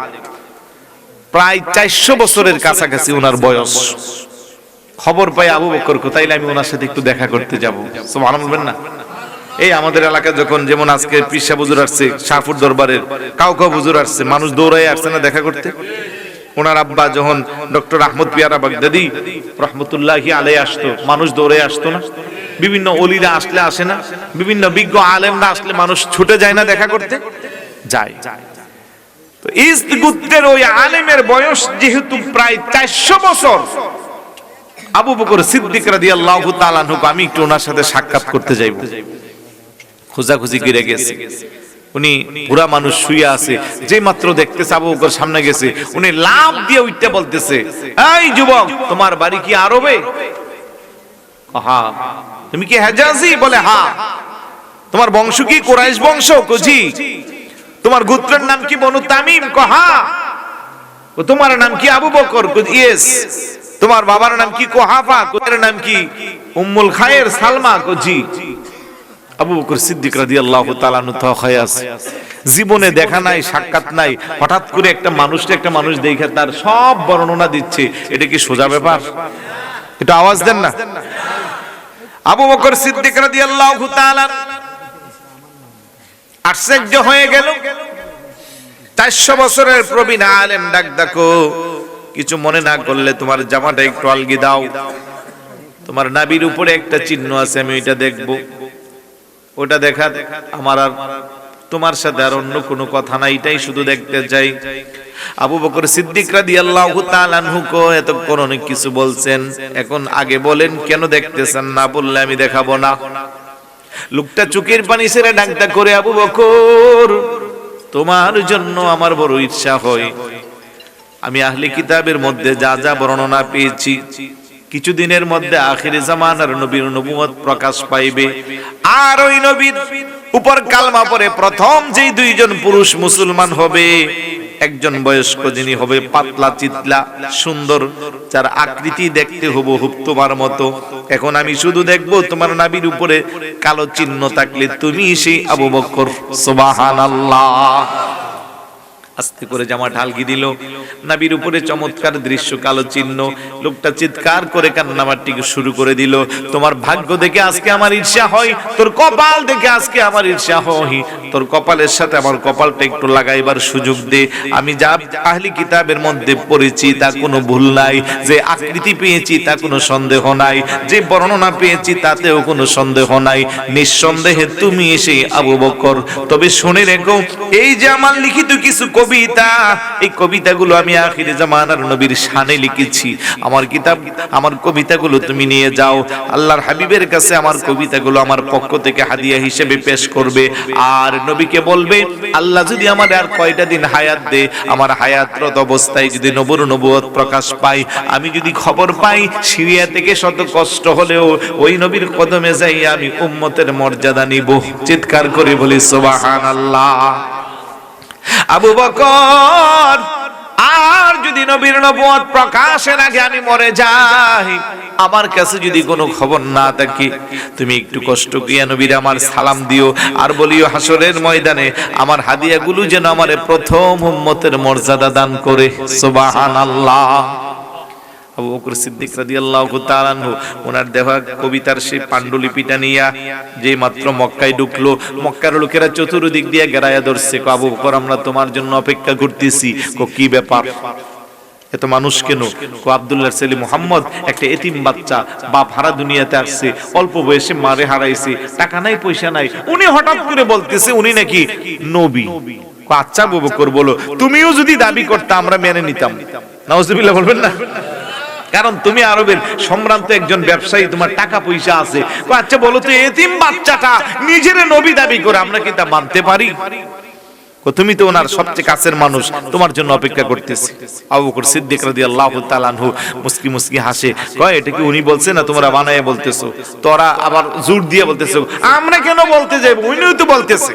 প্রায় 400 বছরের কাছাকাছি ওনার বয়স। খবর পাই আবু বকর কোথায়, আমি ওনার সাথে একটু দেখা করতে যাব। সুবহানাল্লাহ বলবেন না? এই আমাদের এলাকায় যখন, যেমন আজকে পিসা হুজুর আসছে, শাহপুর দরবারের কাউ হুজুর আসছে, মানুষ দৌড়ায় আসছে না দেখা করতে। ওনার আব্বা যখন ডক্টর আহমদ পিয়ারা বাগদাদি রহমতুল্লাহি আলাইহি আসতো, মানুষ দৌড়ে আসতো না? বিভিন্ন ওলিরা আসলে আসে না? বিভিন্ন বিজ্ঞ আলেমরা আসলে মানুষ ছুটে যায় না দেখা করতে? যায়। তো ইজদ গোত্রের ওই আলেমের বয়স যেহেতু প্রায় 400 বছর, আবু বকর সিদ্দিক রাদিয়াল্লাহু তাআলা আনহু, আমি একটু ওনার সাথে সাক্ষাৎ করতে যাইব। খোঁজাখুঁজি করে গেছে, উনি বুড়া মানুষ শুয়ে আছে, যে মাত্র দেখতেছে আবু বকর সামনে গেছে, উনি লাফ দিয়ে উঠতে বলতেছে, এই যুবক, তোমার বাড়ি কি আরবে? হ্যাঁ। তুমি কি হেজাজি? বলে হ্যাঁ। তোমার বংশ কি কুরাইশ বংশ? জি। তোমার গোত্রের নাম কি বনু তামিম? হ্যাঁ। তোমার নাম কি আবু বকর? ইয়েস। তোমার বাবার নাম কি? কুহাফা। এর নাম কি? উম্মুল খায়ের সালমা। জি। আবু বকর সিদ্দিক রাদিয়াল্লাহু তাআলা আনহু তখায়াস, জীবনে দেখা নাই, সাক্ষাৎ নাই, হঠাৎ করে একটা মানুষ দেখে তার সব বর্ণনা দিচ্ছে। এটা কি সোজা ব্যাপার? একটু আওয়াজ দেন না। আবু বকর সিদ্দিক রাদিয়াল্লাহু তাআলা আশ্চর্য হয়ে গেল। 400 বছরের প্রবীণ আলেম ডাক ডাকো, কিছু মনে না করলে তোমার জামাটা একটু আলগি দাও, তোমার নাভির উপরে একটা চিহ্ন আছে, আমি ওইটা দেখব। ওটা দেখা আমার আর তোমার সাথে আর অন্য কোনো কথা নাই, এটাই শুধু দেখতে চাই। আবু বকর সিদ্দিক রাদিয়াল্লাহু তাআলা আনহু কো এতক্ষণ অনেক কিছু বলছেন, এখন আগে বলেন কেন দেখতেছেন? না বললে আমি দেখাবো না। লোকটা চোখের পানি ছেড়ে ডাকটা করে, আবু বকর তোমার জন্য আমার বড় ঈর্ষা হয়। আমি আহলে কিতাবের মধ্যে যা যা বর্ণনা পেয়েছি, কিছুদিনের মধ্যে আখির জামানার নবীর নবুয়ত প্রকাশ পাইবে, আর ওই নবীর উপর কালমা পড়ে প্রথম যেই দুইজন পুরুষ মুসলমান হবে, একজন বয়স্ক যিনি হবে পাতলা চিতলা সুন্দর, যার আকৃতি দেখতে হুবহু তোমার মতো। এখন আমি শুধু দেখবো তোমার নাভির উপরে কালো চিহ্ন থাকলে তুমি সেই আবু বকর। সুবহানাল্লাহ। আস্তে করে জামা ঢালগি দিল, নাভির উপরে চমৎকার দৃশ্য, কালো চিহ্ন। লোকটা চিৎকার করে কান্নামাটি শুরু করে দিল, তোমার ভাগ্য দেখে আজকে আমার ঈর্ষা হয়, তোর কপাল দেখে আজকে আমার ঈর্ষা হয়, তোর কপালের সাথে আমার কপালটা একটু লাগাইবার সুযোগ দে। আমি যা আহলি কিতাবের মধ্যে পড়েছি তা কোনো ভুল নাই, যে আকৃতি পেয়েছি তা কোনো সন্দেহ নাই, যে বর্ণনা পেয়েছি তাতেও কোনো সন্দেহ নাই। নিঃসন্দেহে তুমি সেই আবু বকর। তবে শুনে রেখো, এই যে আমার লিখিত কিছু কবিতা, এই কবিতাগুলো আমি আখির জামানার নবীর শানে লিখেছি। আমার কিতাব, আমার কবিতাগুলো তুমি নিয়ে যাও, আল্লাহর হাবিবের কাছে আমার কবিতাগুলো আমার পক্ষ থেকে হাদিয়া হিসেবে পেশ করবে। আর নবীকে বলবে, আল্লাহ যদি আমার আর কয়টা দিন হায়াত দে, আমার হায়াতরত অবস্থায় যদি নবুয়ত প্রকাশ পাই, আমি যদি খবর পাই সিরিয়া থেকে শত কষ্ট হলেও ওই নবীর কদমে যাই আমি উম্মতের মর্যাদা নিব। চিৎকার করে বলি সুবহানাল্লাহ। আবু বকর, আর যদি নবীর নবুয়ত প্রকাশের আগে আমি মরে যাই, আমার কাছে যদি কোনো খবর না থাকে, তুমি একটু কষ্ট করিয়া নবীর আমার সালাম দিও, আর বলিও হাসরের ময়দানে আমার হাদিয়াগুলো যেন আমারে প্রথম উম্মতের মর্যাদা দান করে। সুবহানাল্লাহ। আবু বকর সিদ্দিক রাদিয়াল্লাহু তাআলা আনহু ওনার দেওয়া কবিতার সেই পাণ্ডুলিপিটা নিয়া যে মাত্র মক্কায় ঢুকলো, মক্কার লোকেরা চতুর্দিক দিয়ে ঘেরায়া ধরছে। আবু বকর, আমরা তোমার জন্য অপেক্ষা করতেছি। কি ব্যাপার, এত মানুষ কেন? আব্দুল্লাহর ছেলে মুহাম্মদ একটা এতিম বাচ্চা, বাপ হারা দুনিয়াতে আসছে, অল্প বয়সে মারে হারাইছে, টাকা নাই পয়সা নাই, উনি হঠাৎ করে বলতেছে উনি নাকি নবী। আচ্ছা আবু বকর বলো, তুমিও যদি দাবি করতে আমরা মেনে নিতাম। নাউজুবিল্লাহ বলবেন না? কারণ তুমি আরবের সম্ভ্রান্ত একজন ব্যবসায়ী, তোমার টাকা পয়সা আছে। আচ্ছা বলো তো, এতিম বাচ্চাটা নিজের নবী দাবি করে, আমরা কি তা মানতে পারি? তুমি তো ওনার সবচেয়ে কাছের মানুষ, তোমার জন্য অপেক্ষা করতেছি। আবু বকর সিদ্দিক রাদিয়াল্লাহু তাআলা আনহু মুস্কি মুস্কি হাসে, কয় এটা কি উনি বলছে না তোমরা বানায়ে বলতেছো? তোরা আবার জোর দিয়ে বলতেছো, আমরা কেন বলতে যাইব, উনিও তো বলতেছে।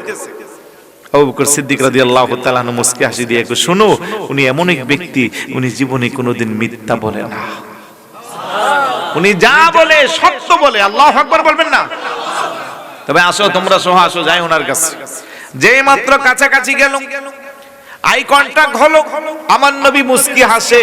আবু বকর সিদ্দিক রাদিয়াল্লাহু তাআলা আনহু মুস্কি হাসি দিয়ে কয়, শোনো, উনি এমন এক ব্যক্তি, উনি জীবনে কোনোদিন মিথ্যা বলে না, উনি যা বলে সত্য বলে। আল্লাহু আকবার বলবেন না? তবে আসো, তোমরা সহ আসো, যাই ওনার কাছে। যেই মাত্র কাছাকাছি গেল, আই কন্টাক্ট হলো, আমার নবী মুস্কি হাসে,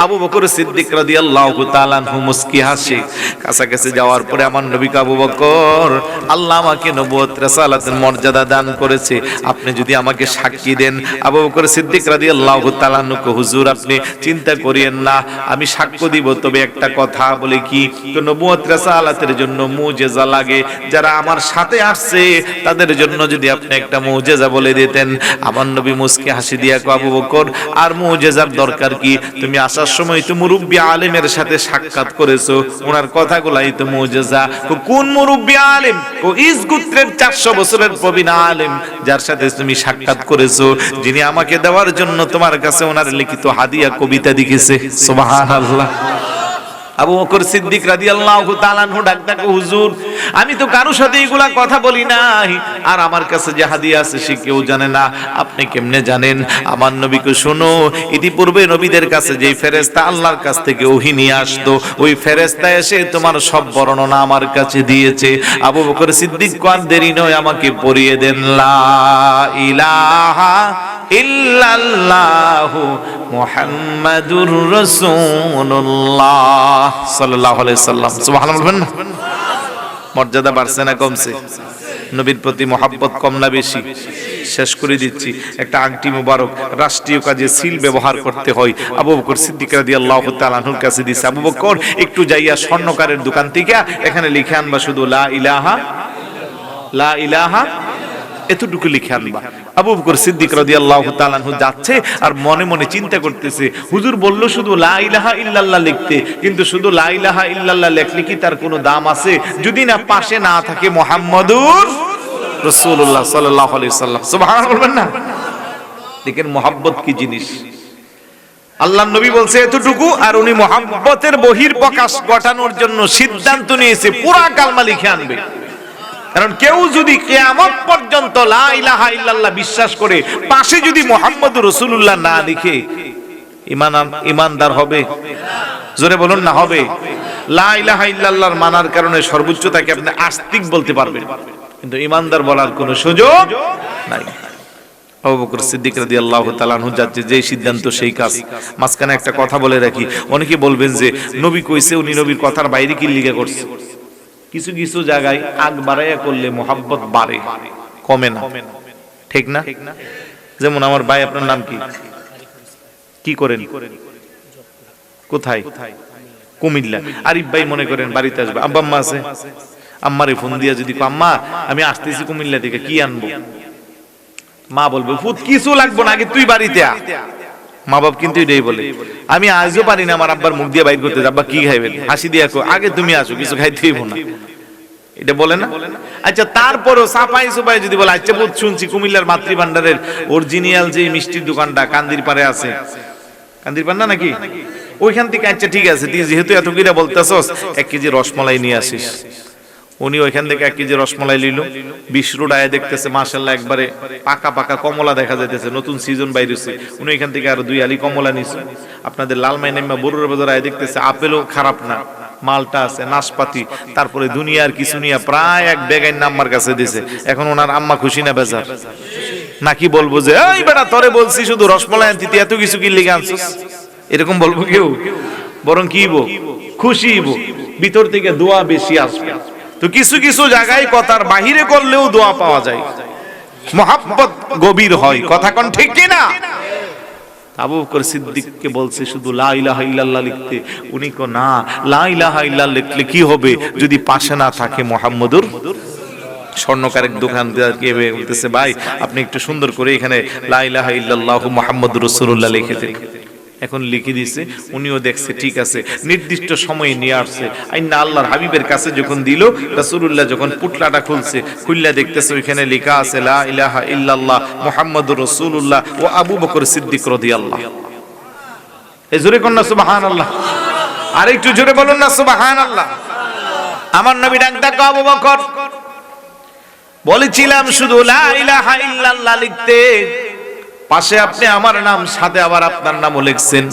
আবু বকর সিদ্দিক রাদিয়াল্লাহু তাআলা আনহু মুস্কি হাসে। কাছাকাছি যাওয়ার পরে আমার নবীকে, আবু বকর, আল্লাহ আমাকে নবুয়ত রাসালাতের মর্যাদা দান করেছে, আপনি যদি আমাকে সাক্ষী দেন। আবু বকর সিদ্দিক রাদিয়াল্লাহু তাআলা আনহু, হুজুর আপনি চিন্তা করিয়েন না, আমি সাক্ষ্য দিব, তবে একটা কথা বলে কি, নবুয়ত রাসালাতের জন্য মুজিজা লাগে, যারা আমার সাথে আসছে তাদের জন্য যদি আপনি একটা মুজিজা বলে দিতেন। আমার নবী মুস্কি হাসি দিয়া কয়, আবু বকর, আর মুজিজার দরকার কি? তুমি আসার সময় তো মুরব্বি আলেমের সাথে সাক্ষাৎ করেছো, ওনার কথাগুলাই তো মুজিজা। কোন মুরব্বি আলেম? ও ইস গোত্রের 400 বছরের প্রবীণ আলেম, যার সাথে তুমি সাক্ষাৎ করেছো, যিনি আমাকে দেওয়ার জন্য তোমার কাছে ওনার লিখিত হাদিয়া কবিতা লিখেছে। সুবহানাল্লাহ। আবু বকর সিদ্দিক রাদিয়াল্লাহু তাআলা আনহু ডাকতাকে, হুজুর আমি তো কারোর সাথে এগুলা কথা বলি নাই, আর আমার কাছে যে হাদিয়া আছে সে কেউ জানে না, আপনি কেমনে জানেন? আমার নবীকে শোনো, ইতিপূর্বে নবীদের কাছে যেই ফেরেশতা আল্লাহর কাছ থেকে ওহী নিয়ে আসতো, ওই ফেরেশতা এসে তোমার সব বর্ণনা আমার কাছে দিয়েছে। আবু বকর সিদ্দিক কোন দেরি নয়, আমাকে পড়িয়ে দেন লা ইলাহা ইল্লাল্লাহু মুহাম্মাদুর রাসূলুল্লাহ সাল্লাল্লাহু আলাইহি সাল্লাম। সুবহানাল্লাহ বলবেন না? মর্যাদা বাড়ছে না কমছে? নবীর প্রতি মহব্বত কম না বেশি? শেষ করে দিচ্ছি, একটা আংটি মুবারক রাষ্ট্রীয় কাজে সিল ব্যবহার করতে হয়, আবু বকর সিদ্দিক রাদিয়াল্লাহু তাআলা আনহুর কাছে দিয়েছে। আবু বকর একটু যাইয়া স্বর্ণকারের দোকান থেকে এখানে লিখে আনবা শুধু লা ইলাহা, লা ইলাহা, এতটুকু লিখে আনবা। আবু বকর সিদ্দিক রাদিয়াল্লাহু তাআলা আনহু যাচ্ছে আর মনে মনে চিন্তা করতেছে, হুজুর বলল শুধু লা ইলাহা ইল্লাল্লাহ লিখতে, কিন্তু শুধু লা ইলাহা ইল্লাল্লাহ লিখলে কি তার কোনো দাম আছে যদি না পাশে না থাকে মুহাম্মাদুর রাসূলুল্লাহ সাল্লাল্লাহু আলাইহি সাল্লাম? সুবহানাল্লাহ বলবেন না? দেখেন মুহাব্বত কি জিনিস। আল্লাহর নবী বলছে এতটুকু, আর উনি মুহাব্বতের বহির্প্রকাশ ঘটানোর জন্য সিদ্ধান্ত নিয়েছে পুরা কালমা লিখে আনবে। কারণ কেউ যদি কিয়ামত পর্যন্ত লা ইলাহা ইল্লাল্লাহ বিশ্বাস করে পাশে যদি মুহাম্মদুর রাসূলুল্লাহ না লিখে, ঈমানদার হবে? জোরে বলুন না হবে? লা ইলাহা ইল্লাল্লাহর মানার কারণে সর্বোচ্চ তাকে আপনি আস্তিক বলতে পারবেন, কিন্তু ঈমানদার বলার কোনো সুযোগ নাই। আবু বকর সিদ্দিক রাদিয়াল্লাহু তাআলা আনহু যাচ্ছে, যেই সিদ্ধান্ত সেই কাজ। মাঝখানে একটা কথা বলে রাখি, অনেকে বলবেন যে নবী কইছে, উনি নবীর কথার বাইরে কি লিখে করছে? কিছু কিছু জায়গায় আগ বাড়াইয়া করলে মোহাব্বত বাড়ে, কমে না, ঠিক না? যেমন আমার ভাই, আপনার নাম কি? কি করেন? কোথায়? কুমিল্লা। আরিফ ভাই মনে করেন বাড়িতে আসবে, আব্বা আম্মা আছে, আম্মারে ফোন দিয়া যদি আম্মা আমি আসতেছি কুমিল্লা থেকে, কি আনবো? মা বলবে ফুত কিছু লাগবো না, আগে তুই বাড়িতে আ। মা বাপ কিন্তু এটাই বলে, আমি আজও পারি না আমার আব্বার মুখ দিয়ে বাইর করতে, আব্বা কি খাইবেন? হাসি দিয়ে আগে তুমি আসো, কিছু খাইতে হইব না, এটা বলে না? আচ্ছা তারপরও সাফাই সুফাই যদি বলে, আচ্ছা বুঝ শুনছি কুমিল্লার মাতৃ ভান্ডারের অরিজিনাল যে মিষ্টির দোকানটা কান্দির পারে আছে, কান্দির পার না নাকি, ওইখান থেকে, আচ্ছা ঠিক আছে তুই যেহেতু এত কিরা বলতেছস 1 কেজি রসমালাই নিয়ে আসিস। উনি ওইখান থেকে 1 কেজি রসমালাই নিল, 20 রোড আয় দেখতেছে মাশাআল্লাহ একবারে পাকা পাকা কমলা দেখা যাইতেছে, নতুন সিজন বাইরেছে, উনি এখান থেকে আরো 2 আলি কমলা নিছে। আপনাদের লালমাইনাম্মা বড়ুর বাজার আয় দেখতেছে আপেলও খারাপ না, মালটা আছে, নাশপাতি, তারপরে দুনিয়ার কিছু নিয়ে প্রায় 1 ব্যাগ আম্মার কাছে দিছে। এখন ওনার আম্মা খুশি না বেজার? নাকি বলবো যে এই বেটা তোরে বলছি শুধু রসমালাই আনতি, এত কিছু কি লিখে আনছিস? এরকম বলবো কেউ? বরং কি বো, খুশি বো, ভিতর থেকে দোয়া বেশি আসবে। তো কিছু কিছু জায়গায় কথার বাহিরে করলেও দোয়া পাওয়া যায়, মুহাব্বত গভীর হয়। কথা কোন ঠিক কি না? আবু বকর সিদ্দিককে বলছে শুধু লা ইলাহা ইল্লাল্লাহ লিখতে, উনি কো না, লা ইলাহা ইল্লাল্লাহ লিখলে কি হবে যদি পাশে না থাকে মুহাম্মদুর। স্বর্ণকারের দোকানদারকে বলতেছে, ভাই আপনি একটু সুন্দর করে এখানে লা ইলাহা ইল্লাল্লাহু মুহাম্মাদুর রাসূলুল্লাহ লিখে দেন। এখন লিখে দিয়েছে, উনিও দেখছে ঠিক আছে, নির্দিষ্ট সময়ে নিয়ে আসছে। আইনা আল্লাহর হাবিবের কাছে যখন দিল, রাসূলুল্লাহ যখন পুটলাটা খুলছে, খুললা দেখতেছে ওইখানে লেখা আছে লা ইলাহা ইল্লাল্লাহ মুহাম্মাদুর রাসূলুল্লাহ ও আবু বকর সিদ্দিক রাদিয়াল্লাহু। এই জোরে কোন না সুবহানাল্লাহ? আর একটু জোরে বলুন না সুবহানাল্লাহ। আমার নবী ডাকতে আবু বকর, বলেছিলাম শুধু লা ইলাহা ইল্লাল্লাহ লিখতে, পাশে আপনি আমার নাম, সাথে আবার আপনার নামও লিখছেন,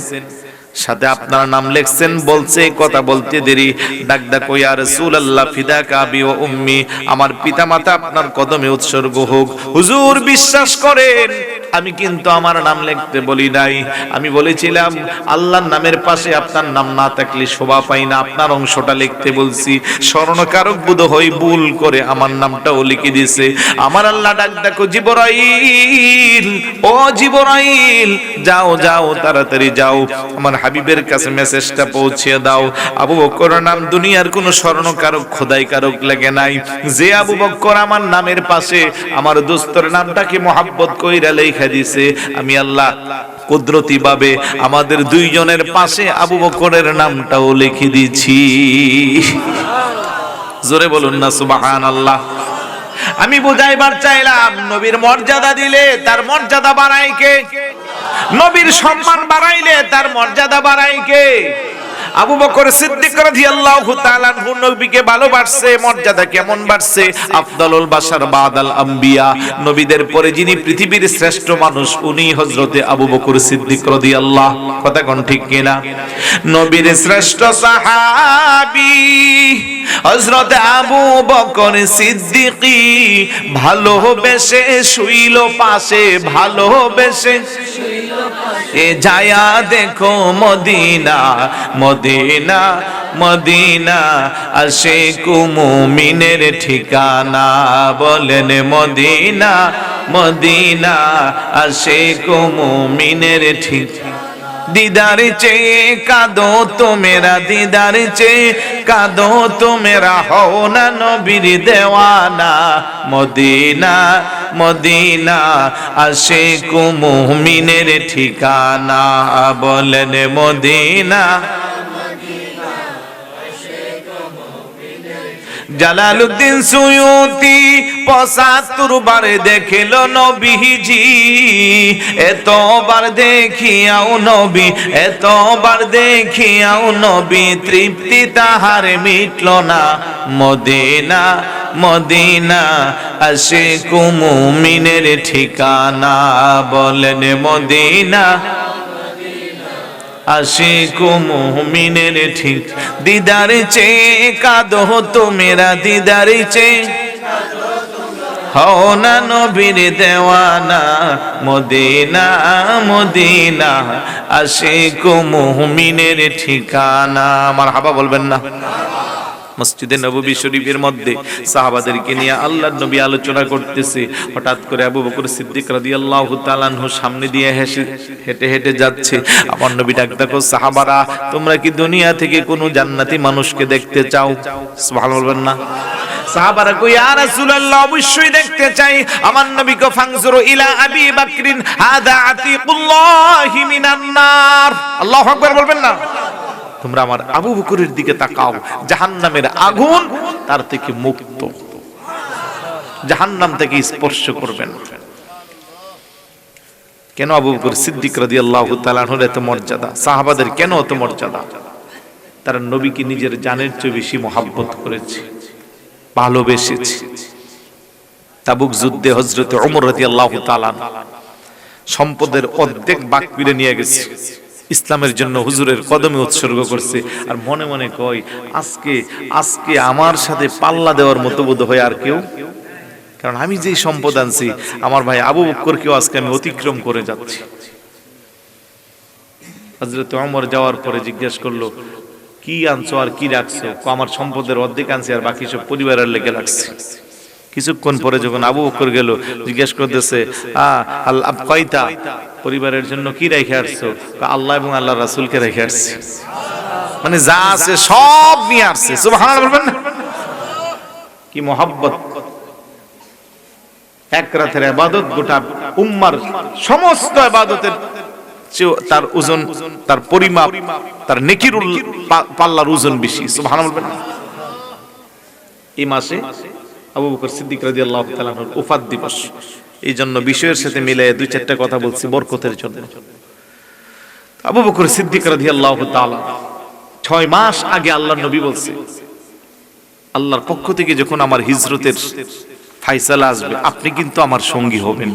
সাথে আপনার নাম লিখছেন। বলছে কথা বলতে দেরি ডাক ইয়া রাসূলুল্লাহ ফিদাকা আবি ওয়া উম্মি, আমার পিতামাতা আপনার কদমে উৎসর্গ হোক। হুজুর বিশ্বাস করেন আমি কিন্তু আমার নাম লিখতে বলি নাই, আমি বলেছিলাম আল্লাহর নামের পাশে আপনার নাম না থাকলে শোভা পাই না, আপনার অংশটা লিখতে বলছি। স্মরণকারক বোধ হয় ভুল করে আমার নামটাও লিখে দিয়েছে। আমার আল্লাহ ডাকো জিবরাইল, ও জিবরাইল যাও যাও তাড়াতাড়ি যাও, আমার হাবিবের কাছে মেসেজটা পৌঁছে দাও। আবু বকর নাম দুনিয়ার কোনো স্মরণকারক খোদাইকারক লাগে নাই, যে আবু বকর আমার নামের পাশে আমার দোস্তর নামটাকে মহব্বত কইরা লেখা দিছে, আমি আল্লাহ কুদরতি ভাবে আমাদের দুইজনের পাশে আবু বকরের নামটাও লিখে দিয়েছি। জোরে বলুন না সুবহানাল্লাহ। আমি বুঝাইবার চাইলাম নবীর মর্যাদা দিলে তার মর্যাদা বাড়ায় কে? নবীর সম্মান বাড়াইলে তার মর্যাদা বাড়ায় কে? আবু বকর সিদ্দিক রাদিয়াল্লাহু তাআলা আনহু নবীকে ভালোবাসছে, মর্যাদা কেমন বাড়ছে, আফদালুল বাশার বাদাল আম্বিয়া, নবীদের পরে যিনি পৃথিবীর শ্রেষ্ঠ মানুষ উনি হযরতে আবু বকর সিদ্দিক রাদিয়াল্লাহু, কথা কোন ঠিক কিনা? নবীর শ্রেষ্ঠ সাহাবী হযরতে আবু বকর সিদ্দিকী ভালোবেসে শুইল পাশে, ভালোবেসে এ যায়া দেখো মদিনা, মদিনা মদিনা আশিক মুমিনের ঠিকানা, বলেন মদিনা মদিনা আশিক মুমিনের ঠিকানা। दीदार चे कादो तो मेरा, दीदार चे कादो तो मेरा, हो ना नबीर देवाना, मदीना मदीना आशिक मुमिनेर ठिकाना, बोलेन मदीना। জালালউদ্দিন সুয়ুতি ৭৫ বার দেখিল নবীজি, এতবার দেখিয়াও নবী, এতবার দেখিয়াও নবী, তৃপ্তি তাহার মিটল না, মদিনা মদিনা আশিক মুমিনের ঠিকানা, বলেন মদিনা আশিক মুমিনের ঠিক। दीदार चे कादो तो मेरा, दीदार चे हो ना नबीर देवाना, मदीना मदीना आशिक मुमिनेर ठिकाना। মারহাবা বলবেন না? মসজিদে নববী শরীফের মধ্যে সাহাবাদেরকে নিয়ে আল্লাহর নবী আলোচনা করতেছে, হঠাৎ করে আবু বকর সিদ্দিক রাদিয়াল্লাহু তাআলা আনহু সামনে দিয়ে হেঁটে হেঁটে যাচ্ছে। আমার নবী ডাক দেখো, সাহাবারা তোমরা কি দুনিয়া থেকে কোনো জান্নাতি মানুষকে দেখতে চাও? সুবহানাল্লাহ বলবেন না? সাহাবারা কই ইয়া রাসূলুল্লাহ অবশ্যই দেখতে চাই। আমার নবী কো ফানজুরু ইলা আবি বকরিন হাদা আতিকুল্লাহি মিনান নার, আল্লাহু আকবার বলবেন না? তোমরা আমার আবু বকরের দিকে তাকাও, জাহান্নামের আগুন তার থেকে মুক্ত, জাহান্নাম থেকে স্পর্শ করবেন। কেন আবু বকর সিদ্দিক রাদিয়াল্লাহু তাআলা আনহুর এত মর্যাদা? সাহাবাদের কেন এত মর্যাদা? তারা নবীকে নিজের জানের চেয়ে বেশি মহব্বত করেছে, ভালোবেসেছে। তাবুক যুদ্ধে হযরত ওমর রাদিয়াল্লাহু তাআলা সম্পদের অর্ধেক বাক ফিরে নিয়ে গেছে, ইসলামের জন্য হুজুরের কদমে উৎসর্গ করছে। আর মনে মনে কয় আজকে আজকে আমার সাথে পাল্লা দেওয়ার মতো বোধ হয় আর কেউ, কারণ আমি যে সম্পদ আনছি আমার ভাই আবু বকরকেও আজকে আমি অতিক্রম করে যাচ্ছি। হযরত ওমর যাওয়ার পরে জিজ্ঞেস করলো, কি আনছো আর কি রাখছো? আমার সম্পদের অর্ধেক আনছি আর বাকি সব পরিবারের লেগে রাখছি। কিছুক্ষণ পরে যখন আবু বকর গেল, জিজ্ঞেস করতেছে, আল্লাহ কয়টা পরিবারের জন্য কি রেখে আসছো? আল্লাহ এবং আল্লাহর রাসূলকে রেখে আসছি। মানে যা আছে সব নিয়ে আসছে। সুবহানাল্লাহ বলবেন না? কি মহব্বত! এক রাতের ইবাদত গোটা উম্মার সমস্ত ইবাদতের তার ওজন, তার পরিমাপ, তার নেকির পাল্লার ওজন বেশি। সুবহানাল্লাহ বলবেন না? এই মাসে আবু বকর সিদ্দিক রাদিয়াল্লাহু তাআলা আনহুর ওফাত দিবস, এই জন্য বিষয়ের সাথে মিলিয়ে দুই চারটা কথা বলছি বরকতের জন্য। আবু বকর সিদ্দিক রাদিয়াল্লাহু তাআলা 6 মাস আগে আল্লাহর নবী বলছে, আল্লাহর পক্ষ থেকে যখন আমার হিজরতের ফায়সালা আসবে আপনি কিন্তু আমার সঙ্গী হবেন।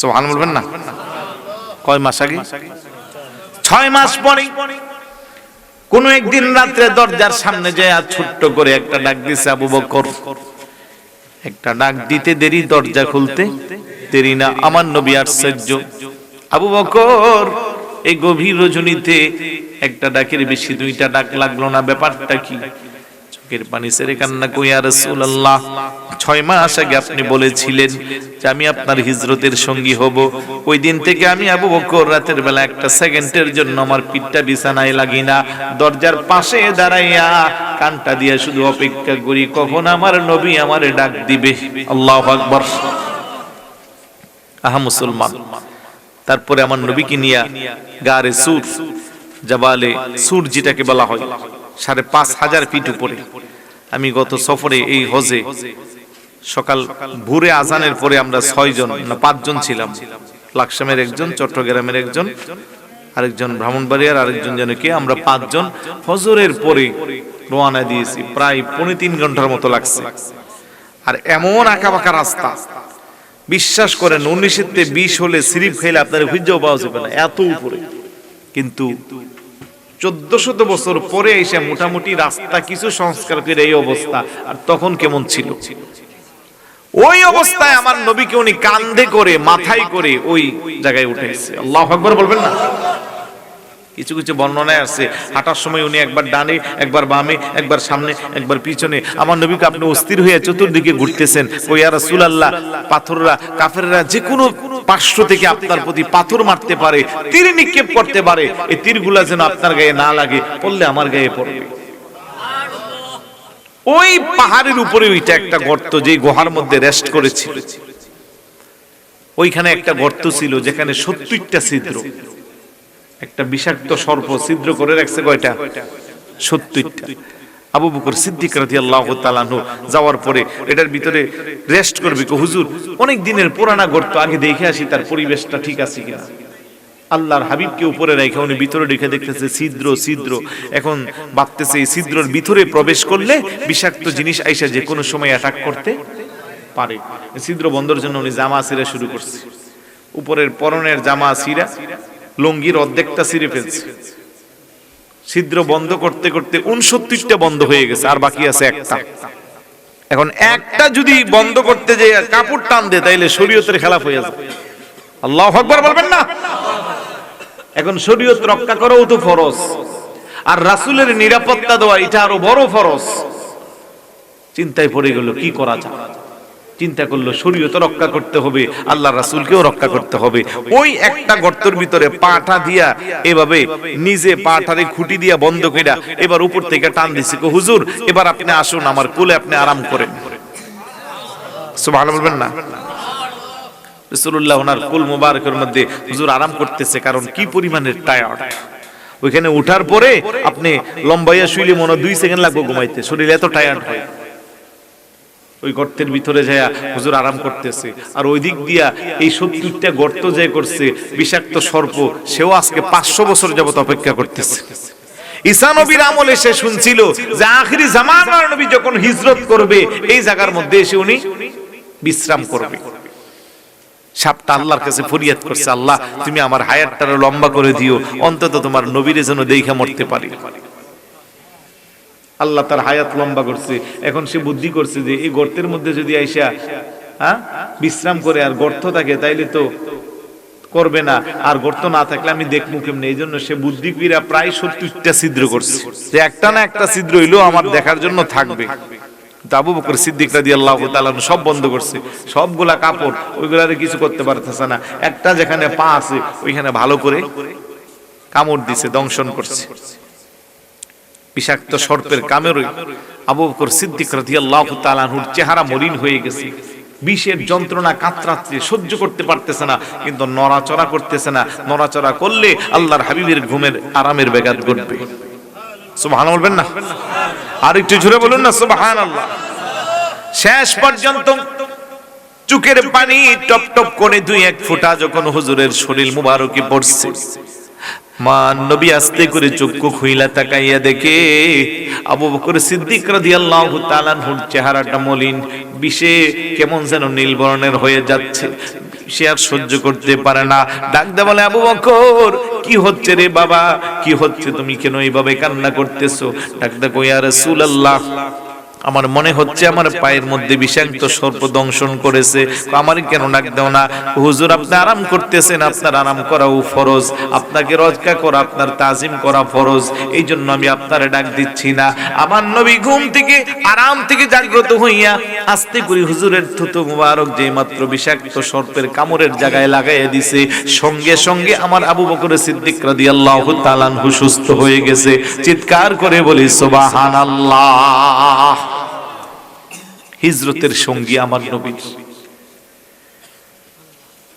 সুবহানাল্লাহ বলবেন না? কয় মাস আগে? 6 মাস পরে কোন একদিন রাত্রে দরজার সামনে যায় ছোট্ট করে একটা ডাক দিছে আবু বকর। একটা ডাক দিতে দেরি, দরজা খুলতে দেরি না। আমার নবী আশ্চর্য, আবু বকর এই গভীর রজনীতে একটা ডাকের বেশি দুইটা ডাক লাগলো না, ব্যাপারটা কি? চোখের পানি ছেড়ে কান্না কই, ইয়া রাসূলুল্লাহ 6 মাস আগে আপনি বলেছিলেন যে আমি আপনার হিজরতের সঙ্গী হব। ওই দিন থেকে আমি আবু বকর রাতের বেলা একটা সেকেন্ডের জন্য আমার পিঠটা বিছানায় লাগি না, দরজার পাশে দাঁড়াইয়া কানটা দিয়ে শুধু অপেক্ষা করি কখন আমার নবী আমারে ডাক দিবে। আল্লাহু আকবার! আহা মুসলমান! তারপরে আমার নবীকে নিয়ে গারে সুর, জাবালে সুর যেটাকে বলা হয় ৫,৫০০ ফিট উপরে, আমি গত সফরে এই হজে সকাল ভোরে আজানের পরে আমরা ৬ জন না ৫ জন ছিলাম। লাকসামের একজন, চট্টগ্রামের একজন, আরেকজন ব্রাহ্মণবাড়িয়ার, আরেকজন যেন কে, আমরা 5 জন ফজরের পরে রওনা দিয়েছি। প্রায় 3.5 ঘন্টার মতো লাগছে। আর এমন আঁকাবাঁকা রাস্তা, বিশ্বাস করেন 19-তে 20 হলে সিরিপ খাইলে আপনার খুঁজেও পাওয়া যাবে না, এত উপরে। কিন্তু 1400 বছর পরে এসে মোটামুটি রাস্তা কিছু সংস্কার করে এই অবস্থা। আর তখন কেমন ছিল? ওই অবস্থায় আমার নবীকে উনি কাঁধে করে, মাথায় করে ওই জায়গায় উঠেছে। আল্লাহু আকবার বলবেন না? কিছু কিছু বর্ণনায় আছে হাঁটার সময় উনি একবার ডানে, একবার বামে, একবার সামনে, একবার পিছনে। আমার নবীকে আপনি অস্থির হয়ে চতুর্দিকে ঘুরতেছেন। কই ইয়া রাসূলুল্লাহ, পাথররা, কাফেররা যে কোনো পার্শ্ব থেকে আপনার প্রতি পাথর মারতে পারে, তীর নিক্ষেপ করতে পারে, এই তীরগুলা যেন আপনার গায়ে না লাগে, পড়লে আমার গায়ে পড়বে। ওই পাহাড়ের উপরে ওইটা একটা গর্ত, যে গুহার মধ্যে রেস্ট করেছিল। ওইখানে একটা গর্ত ছিল যেখানে 70টা ছিদ্র। একটা বিষাক্ত সর্প ছিদ্র করে রাখছে কয়টা? 70টা। আবু বকর সিদ্দিক রাদিয়াল্লাহু তাআলা আনহু যাওয়ার পরে এটার ভিতরে রেস্ট করবে। হুজুর অনেক দিনের পুরানা গর্ত, আগে দেখে আসি তার পরিবেশটা ঠিক আছে কিনা। আল্লাহর হাবিবকে উপরে রেখে উনি ভিতরে রেখে দেখতেছে ছিদ্র ছিদ্র। এখন ভাবতেছে এই ছিদ্রের ভিতরে প্রবেশ করলে বিষাক্ত জিনিস আইসা যে কোনো সময় অ্যাটাক করতে পারে। ছিদ্র বন্ধের জন্য উনি জামা ছিঁড়া শুরু করছে। উপরের পরনের জামা ছিঁড়া, লুঙ্গির অর্ধেকটা ছিঁড়ে ফেলছে। ছিদ্র বন্ধ করতে করতে 69টা বন্ধ হয়ে গেছে, আর বাকি আছে একটা। এখন একটা যদি বন্ধ করতে যে কাপড় টান দেয় তাইলে শরীয়তের খেলাফ হয়ে যাবে। আল্লাহু আকবার বলবেন না? এখন শরীয়ত রক্ষা করাও তো ফরজ, আর রাসূলের নিরাপত্তা দেওয়া এটা আরো বড় ফরজ। চিন্তায় পড়ে গেল কি করা যায়। চিন্তা করলো শরীয়ত রক্ষা করতে হবে, আল্লাহর রাসূলকেও রক্ষা করতে হবে। ওই একটা গর্তের ভিতরে পাটা দিয়া এভাবে নিজে পাটারে খুঁটি দিয়া বন্ধ কইরা এবার উপর থেকে টান দিছে। হুজুর এবার আপনি আসুন আমার কোলে, আপনি আরাম করেন। সুবহানাল্লাহ বলবেন না? রাসূলুল্লাহ ওনার কুল মুবারকের মধ্যে হুজুর আরাম করতেছে, কারণ কি পরিমাণের টায়ার্ড। ওইখানে উঠার পরে আপনি লম্বাইয়া শুইলে মনে 2 সেকেন্ড লাগবে ঘুমাইতে, শরীর এত টায়ার্ড হয়। ওই গর্তের ভিতরে যায় হুজুর আরাম করতেছে। আর ওই দিক দিয়া এই 70টা গর্ত যে করছে বিষাক্ত সর্প, সেও আজকে 500 বছর যাবত অপেক্ষা করতেছে। ঈসা নবীর আমলে সে শুনছিল যে আখিরি জামানার নবী যখন হিজরত করবে এই জায়গার মধ্যে এসে উনি বিশ্রাম করবে। সাপটা আল্লাহর কাছে ফরিয়াদ করছে, আল্লাহ তুমি আমার হায়াতটা লম্বা করে দিও, অন্তত তোমার নবীর জন্য দেখা মরতে পারি। আল্লাহ তার হায়াত লম্বা করছে। এখন সে বুদ্ধি করছে যে এই গর্তের মধ্যে যদি আইসা বিশ্রাম করে আর গর্ত থাকে তাইলে তো করবে না, আর গর্ত না থাকলে আমি দেখবো কেমনে। এই জন্য সে বুদ্ধি কইরা প্রায় 70টা ছিদ্র করছে, যে একটা না একটা ছিদ্র হইলো আমার দেখার জন্য থাকবে। আবু বকর সিদ্দিক রাদিয়াল্লাহু তাআলা সব বন্ধ করছে, সবগুলা কাপড়, ওইগুলারে কিছু করতে পারতেছে না। একটা যেখানে পা আছে ওইখানে ভালো করে কামড় দিছে, দংশন করছে। বিষাক্ত সর্পের কামড়ে আবু বকর সিদ্দিক রাদিয়াল্লাহু তাআলা আনহুর চেহারা মলিন হয়ে গেছে। বিষের যন্ত্রণা কাতরাচ্ছে, সহ্য করতে পারতেছে না, কিন্তু নড়াচড়া করতেছে না। নড়াচড়া করলে আল্লাহর হাবিবের ঘুমের আরামের ব্যাঘাত ঘটবে। সুবহানাল্লাহ বলবেন না? আর একটু জোরে বলুন না সুবহানাল্লাহ। শেষ পর্যন্ত চোখের পানি টপ টপ করে 2-1 ফোঁটা যখন হুজুরের শরীর মুবারকে পড়ছে, মা নবী আস্তে করে চক্ষু খুইলা তাকাইয়া দেখে আবু বকর সিদ্দিক রাদিয়াল্লাহু তাআলা আনহুর চেহারাটা মলিন, বিষে কেমন যেন নীল বর্ণের হয়ে যাচ্ছে। সে আর সহ্য করতে পারে না, ডাক দে বলে, আবু বকর কি হচ্ছে রে বাবা, কি হচ্ছে, তুমি কেন এইভাবে কান্না করতেছো? ডাক দে কই, ইয়া রাসূলুল্লাহ আমার মনে হচ্ছে আমার পায়ের মধ্যে বিষাক্ত সর্প দংশন করেছে। আমার কেন ডাক দাও না? হুজুর আপনি আরাম করতেছেন, আপনার আরাম করাও ফরজ, আপনাকে রক্ষা করা, আপনার তাজিম করা ফরজ, এই জন্য আমি আপনারে ডাক দিচ্ছি না। আমার নবী ঘুম থেকে আরাম থেকে জাগ্রত হইয়া আস্তে করে হুজুরের থুতু মুবারক যে মাত্র বিষাক্ত সর্পের কামড়ের জায়গায় লাগাইয়া দিছে, সঙ্গে সঙ্গে আমার আবু বকর সিদ্দিক রাদিয়াল্লাহু তাআলা আনহু সুস্থ হয়ে গেছে। চিৎকার করে বলি সুবহানাল্লাহ। হিজরতের সঙ্গী আমার নবী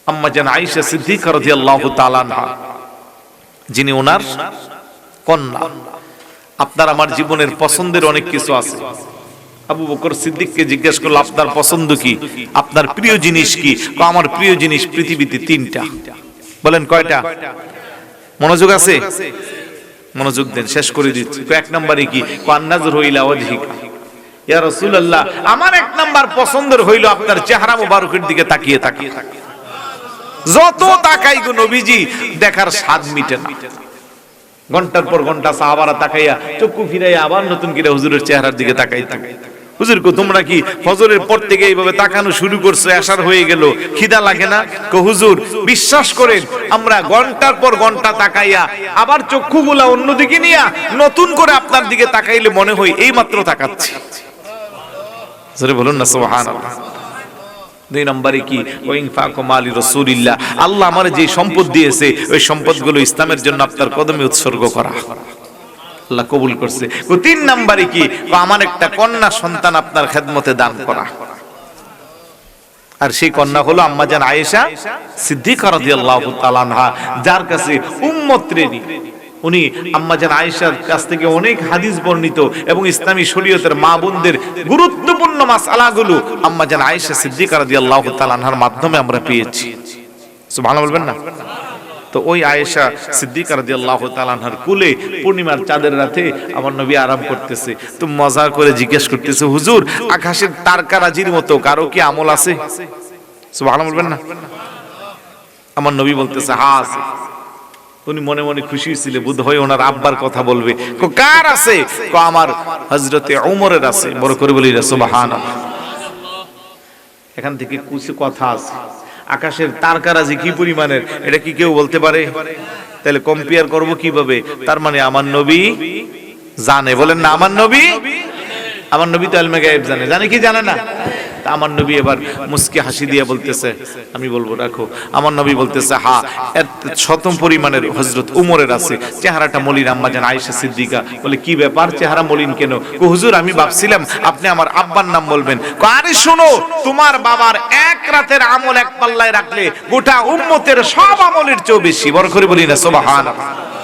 আম্মা জান আয়েশা সিদ্দিকা রাদিয়াল্লাহু তাআলা আনহা, যিনি ওনার কন্যা। আপনার আমার জীবনের পছন্দের অনেক কিছু আছে। আবু বকর সিদ্দিককে জিজ্ঞেস করলো, আপনার পছন্দ কি, আপনার প্রিয় জিনিস কি? আমার প্রিয় জিনিস পৃথিবীতে 3টা। বলেন কয়টা? মনোযোগ আছে? মনোযোগ দেন, শেষ করে দিচ্ছি। এক নম্বরে কি? কান্নাজুর হইলা ওয়াজহিকা, ইয়া রাসূলুল্লাহ আমার এক নাম্বার পছন্দের হইল আপনার চেহারা মোবারকের দিকে তাকিয়ে তাকিয়ে যত তাকাই গো নবীজি দেখার স্বাদ মিটে না। ঘন্টার পর ঘন্টা সাহাবারা তাকাইয়া চক্ষু ফিরাইয়া আবার নতুন করে হুজুরের চেহারার দিকে তাকাই তাকাই। হুজুর কো তোমরা কি ফজরের পর থেকে এইভাবে তাকানো শুরু করছো, আশার হয়ে গেল, খিদা লাগে না? কো হুজুর বিশ্বাস করেন আমরা ঘন্টার পর ঘন্টা তাকাইয়া আবার চক্ষুগুলা অন্যদিকে নিয়া নতুন করে আপনার দিকে তাকাইলে মনে হয় এই মাত্র তাকাচ্ছি। জোরে বলুন না সুবহানাল্লাহ। দুই নম্বরে কি? ওয়াইনফাকু মালি রাসূলিল্লাহ, আল্লাহ আমারে যে সম্পদ দিয়েছে ওই সম্পদগুলো ইসলামের জন্য আপনার কদমে উৎসর্গ করা, আল্লাহ কবুল করছে। তিন নম্বরে কি? আমার একটা কন্যা সন্তান আপনার খেদমতে দান করা। আর সেই কন্যা হলো আম্মাজান আয়েশা সিদ্দিকা রাদিয়াল্লাহু তাআলা আনহা, যার কাছে উম্মত রেডি। উনি আম্মাজান আয়েশার কাছ থেকে অনেক হাদিস বর্ণিত এবং ইসলামী শরীয়তের মা বোনদের গুরুত্বপূর্ণ মাসআলাগুলো আম্মাজান আয়েশা সিদ্দিকা রাদিয়াল্লাহু তাআলা আনহার মাধ্যমে আমরা পেয়েছি। সুবহানাল্লাহ বলবেন না? তো ওই আয়েশা সিদ্দিকা রাদিয়াল্লাহু তাআলা আনহার কুলে পূর্ণিমার চাঁদের রাতে আমার নবী আরাম করতেছে। তো মজা করে জিজ্ঞেস করতেছে, হুজুর আকাশের তারকারাজির মতো কারো কি আমল আছে? সুবহানাল্লাহ বলবেন না? আমার নবী বলতেছে হ্যাঁ আছে। উনি মনে মনে খুশি ছিল, বোধ হয় ওনার আব্বার কথা বলবে। কার আছে? আমার হযরতে ওমরের আছে। বড় করে বলি সুবহানাল্লাহ। এখান থেকে কিছু কথা আছে। আকাশের তারকারাজি কি পরিমাণের এটা কি কেউ বলতে পারে? তাহলে কম্পেয়ার করব কিভাবে? তার মানে আমার নবী জানে, বলেন না আমার নবী? আমার নবী তো ইলমে গায়েব জানে, জানে কি জানে না? আমার নবী এবার মুস্কি হাসি দিয়ে বলতেছে, আমি বলবো রাখো, আমার নবী বলতেছে হ্যাঁ শতম পরিমাণের হযরত উমরের আছে। চেহারাটা মলিন। আম্মাজান আয়েশা সিদ্দিকা বলে কি ব্যাপার, চেহারা মলিন কেন? হুজুর আমি ভাবছিলাম আপনি আমার আব্বার নাম বলবেন। আরে শোনো, তোমার বাবার এক রাতের আমল এক পাল্লায় রাখলে গোটা উম্মতের সব আমলের চেয়ে বেশি। বড় করে বলি না সুবহানাল্লাহ।